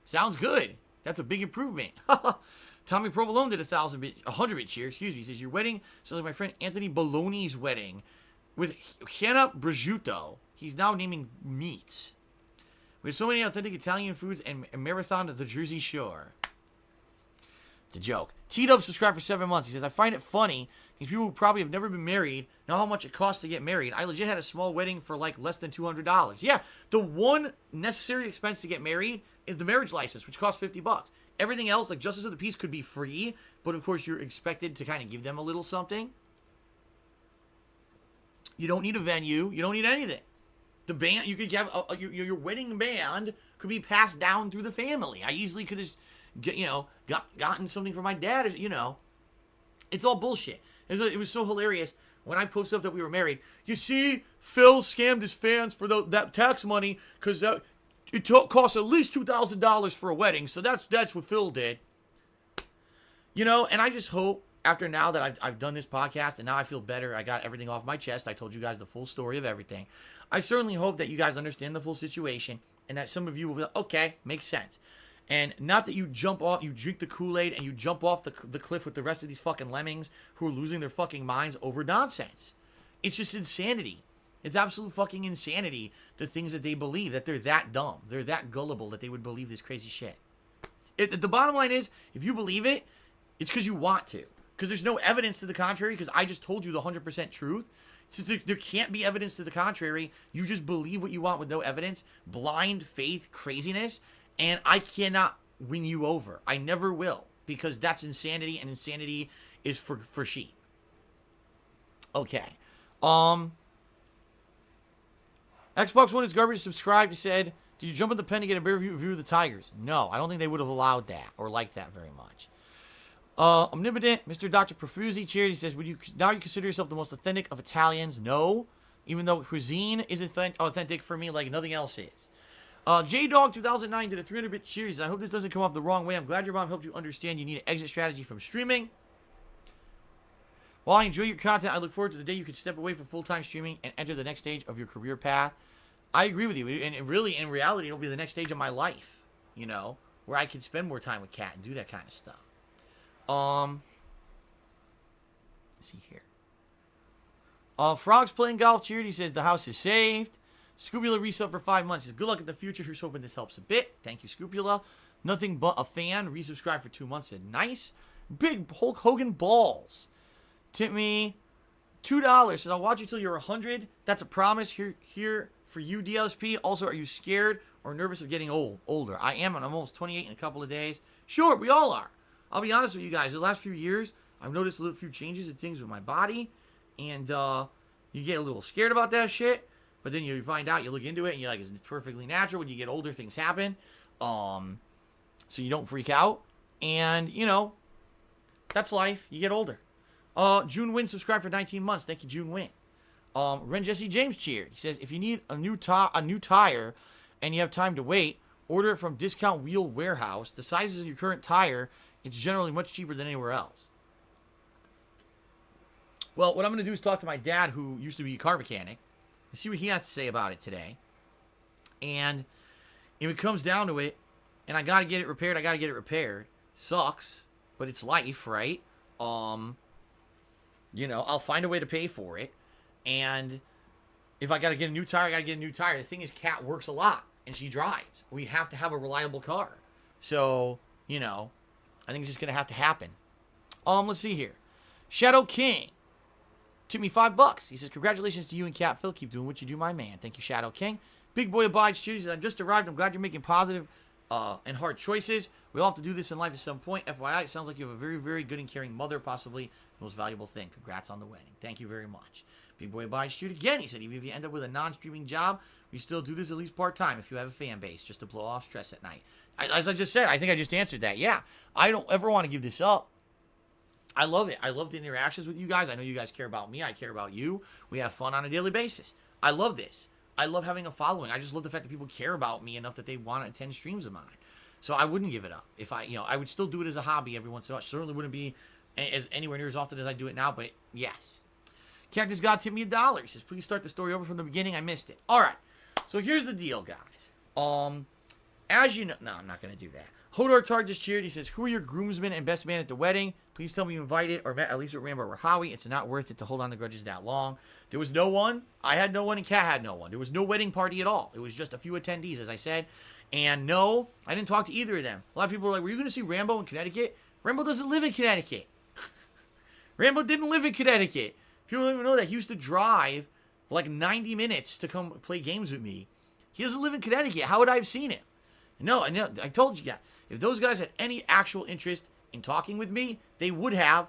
Sounds good. That's a big improvement. Tommy Provolone did 100-bit cheer. Excuse me. He says, your wedding sounds like my friend Anthony Bologna's wedding with Hannah Prosciutto. He's now naming meats. We have so many authentic Italian foods and a marathon at the Jersey Shore. It's a joke. T-Dub subscribed for 7 months. He says, I find it funny. These people who probably have never been married know how much it costs to get married. I legit had a small wedding for like less than $200. Yeah, the one necessary expense to get married is the marriage license, which costs $50. Everything else, like Justice of the Peace, could be free, but of course you're expected to kind of give them a little something. You don't need a venue. You don't need anything. The band, you could have your wedding band could be passed down through the family. I easily could have, gotten something for my dad. It's all bullshit. It was so hilarious when I posted up that we were married. You see, Phil scammed his fans for that tax money because it cost at least $2,000 for a wedding. So that's what Phil did. And I just hope after now that I've done this podcast and now I feel better, I got everything off my chest. I told you guys the full story of everything. I certainly hope that you guys understand the full situation and that some of you will be like, okay, makes sense. And not that you jump off, you drink the Kool-Aid and you jump off the cliff with the rest of these fucking lemmings who are losing their fucking minds over nonsense. It's just insanity. It's absolute fucking insanity, the things that they believe, that they're that dumb. They're that gullible that they would believe this crazy shit. The bottom line is, if you believe it, it's because you want to. Because there's no evidence to the contrary, because I just told you the 100% truth. Since there can't be evidence to the contrary, you just believe what you want with no evidence. Blind faith craziness. And I cannot win you over. I never will. Because that's insanity, and insanity is for sheep. Okay. Xbox One is garbage. Subscribed. Said, did you jump in the pen to get a better view of the Tigers? No, I don't think they would have allowed that or liked that very much. Omnipotent, Mr. Dr. Profuzzi cheered. He says, you consider yourself the most authentic of Italians? No. Even though cuisine is authentic for me like nothing else is. J-Dog 2009 did a 300-bit cheers. I hope this doesn't come off the wrong way. I'm glad your mom helped you understand you need an exit strategy from streaming. While I enjoy your content, I look forward to the day you can step away from full-time streaming and enter the next stage of your career path. I agree with you. And really, in reality, it'll be the next stage of my life, where I can spend more time with Kat and do that kind of stuff. Let's see here. Frogs playing golf cheered. He says the house is saved. Scrupula resub for 5 months. He says good luck in the future. Here's hoping this helps a bit. Thank you, Scrupula. Nothing but a fan. Resubscribe for 2 months. Said nice. Big Hulk Hogan balls. Tip me $2. Says I'll watch you till you're 100. That's a promise. Here for you, DLSP. Also, are you scared or nervous of getting older? I am, and I'm almost 28 in a couple of days. Sure, we all are. I'll be honest with you guys. The last few years, I've noticed a few changes and things with my body. And you get a little scared about that shit. But then you find out, you look into it, and you're like, it's perfectly natural. When you get older, things happen. So you don't freak out. And, that's life. You get older. June Wynn subscribed for 19 months. Thank you, June Wynn. Ren Jesse James cheered. He says, if you need a new tire and you have time to wait, order it from Discount Wheel Warehouse. The sizes of your current tire, it's generally much cheaper than anywhere else. Well, what I'm going to do is talk to my dad, who used to be a car mechanic, and see what he has to say about it today. And if it comes down to it, and I got to get it repaired, I got to get it repaired. Sucks, but it's life, right? I'll find a way to pay for it. And if I got to get a new tire, I got to get a new tire. The thing is, Kat works a lot, and she drives. We have to have a reliable car. So, I think it's just going to have to happen. Let's see here. Shadow King took me $5. He says, congratulations to you and Cat Phil. Keep doing what you do, my man. Thank you, Shadow King. Big Boy Abides Cheers. I've just arrived. I'm glad you're making positive and hard choices. We all have to do this in life at some point. FYI, it sounds like you have a very, very good and caring mother, possibly the most valuable thing. Congrats on the wedding. Thank you very much. Big Boy Abides Cheers again. He said, even if you end up with a non-streaming job, we still do this at least part-time if you have a fan base, just to blow off stress at night. As I just said, I think I just answered that. Yeah, I don't ever want to give this up. I love it. I love the interactions with you guys. I know you guys care about me. I care about you. We have fun on a daily basis. I love this. I love having a following. I just love the fact that people care about me enough that they want to attend streams of mine. So I wouldn't give it up. If I would still do it as a hobby every once in a while. Certainly wouldn't be as anywhere near as often as I do it now, but yes. Cactus God tipped me $1. He says, please start the story over from the beginning. I missed it. All right. So here's the deal, guys. As you know, no, I'm not going to do that. Hodor Tard just cheered. He says, who are your groomsmen and best man at the wedding? Please tell me you invited or met at least with Rambo or Howie. It's not worth it to hold on to grudges that long. There was no one. I had no one and Kat had no one. There was no wedding party at all. It was just a few attendees, as I said. And no, I didn't talk to either of them. A lot of people were like, were you going to see Rambo in Connecticut? Rambo doesn't live in Connecticut. Rambo didn't live in Connecticut. People don't even know that. He used to drive like 90 minutes to come play games with me. He doesn't live in Connecticut. How would I have seen him? No, I told you, yeah. If those guys had any actual interest in talking with me, they would have,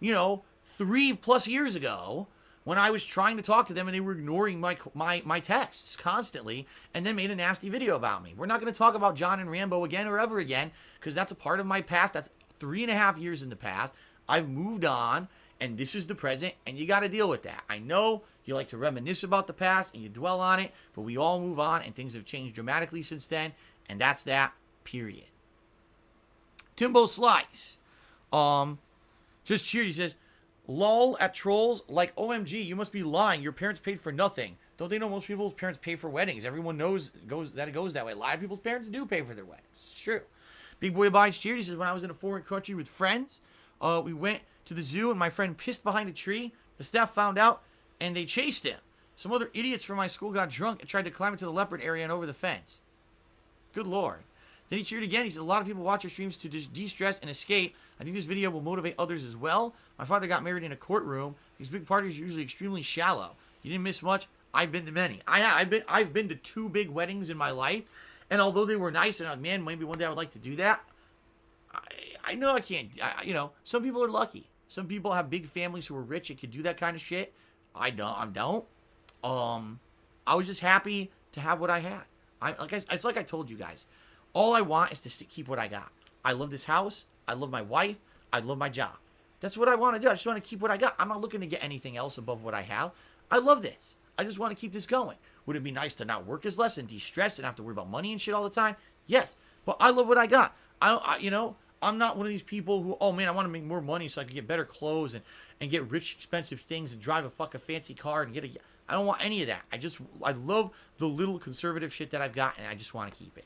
3+ years ago when I was trying to talk to them and they were ignoring my texts constantly and then made a nasty video about me. We're not going to talk about John and Rambo again or ever again because that's a part of my past. That's 3.5 years in the past. I've moved on and this is the present and you got to deal with that. I know you like to reminisce about the past and you dwell on it, but we all move on and things have changed dramatically since then, and that's that, period. Timbo Slice just cheered. He says, lol at trolls, like OMG, you must be lying. Your parents paid for nothing. Don't they know most people's parents pay for weddings? Everyone knows it goes that way. A lot of people's parents do pay for their weddings. It's true. Big Boy Abides cheered. He says, when I was in a foreign country with friends, we went to the zoo and my friend pissed behind a tree. The staff found out and they chased him. Some other idiots from my school got drunk and tried to climb into the leopard area and over the fence. Good Lord. Then he cheered again. He said, a lot of people watch your streams to de-stress and escape. I think this video will motivate others as well. My father got married in a courtroom. These big parties are usually extremely shallow. You didn't miss much. I've been to many. I've been to 2 big weddings in my life. And although they were nice, and man, maybe one day I would like to do that. I know I can't. Some people are lucky. Some people have big families who are rich and can do that kind of shit. I don't. I was just happy to have what I had. It's like I told you guys. All I want is to keep what I got. I love this house. I love my wife. I love my job. That's what I want to do. I just want to keep what I got. I'm not looking to get anything else above what I have. I love this. I just want to keep this going. Would it be nice to not work as less and de-stress and have to worry about money and shit all the time? Yes. But I love what I got. I'm not one of these people who, oh man, I want to make more money so I can get better clothes and get rich, expensive things and drive a fucking fancy car and I don't want any of that. I love the little conservative shit that I've got and I just want to keep it.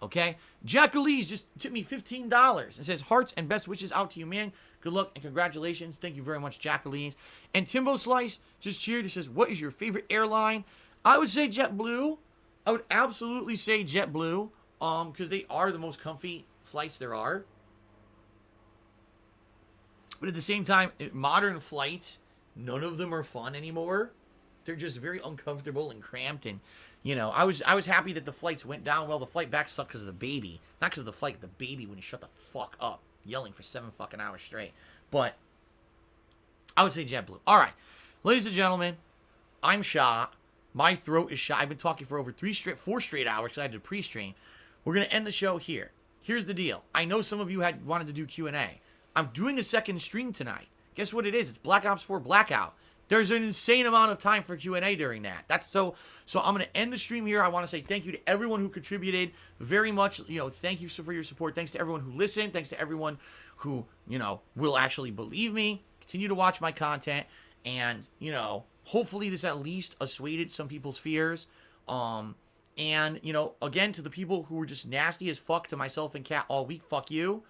Okay? Jackalese just tipped me $15 and says, hearts and best wishes out to you, man. Good luck and congratulations. Thank you very much, Jackalese. And Timbo Slice just cheered. He says, what is your favorite airline? I would say JetBlue. I would absolutely say JetBlue because they are the most comfy flights there are. But at the same time, modern flights, none of them are fun anymore. They're just very uncomfortable and cramped and I was happy that the flights went down. Well, the flight back sucked because of the baby. Not because of the flight, the baby when he shut the fuck up, yelling for 7 fucking hours straight. But I would say JetBlue. All right, ladies and gentlemen, I'm shot. My throat is shot. I've been talking for over 4 straight hours because I had to pre-stream. We're going to end the show here. Here's the deal. I know some of you had wanted to do Q&A. I'm doing a second stream tonight. Guess what it is? It's Black Ops 4 Blackout. There's an insane amount of time for Q&A during that. So I'm going to end the stream here. I want to say thank you to everyone who contributed very much. Thank you for your support. Thanks to everyone who listened. Thanks to everyone who, will actually believe me. Continue to watch my content. And, hopefully this at least assuaded some people's fears. And, again, to the people who were just nasty as fuck to myself and Kat all week, fuck you.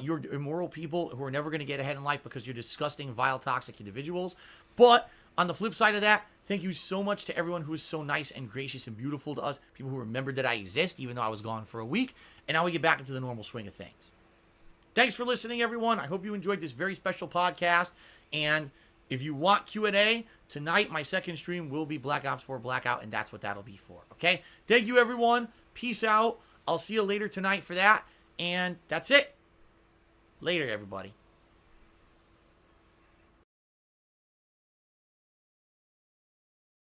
You're immoral people who are never going to get ahead in life because you're disgusting, vile, toxic individuals. But On the flip side of that, thank you so much to everyone who was so nice and gracious and beautiful to us. People who remembered that I exist, even though I was gone for a week. And now we get back into the normal swing of things. Thanks for listening, everyone. I hope you enjoyed this very special podcast. And if you want Q&A, tonight my second stream will be Black Ops 4 Blackout, and that's what that'll be for, okay? Thank you, everyone. Peace out. I'll see you later tonight for that. And that's it. Later, everybody.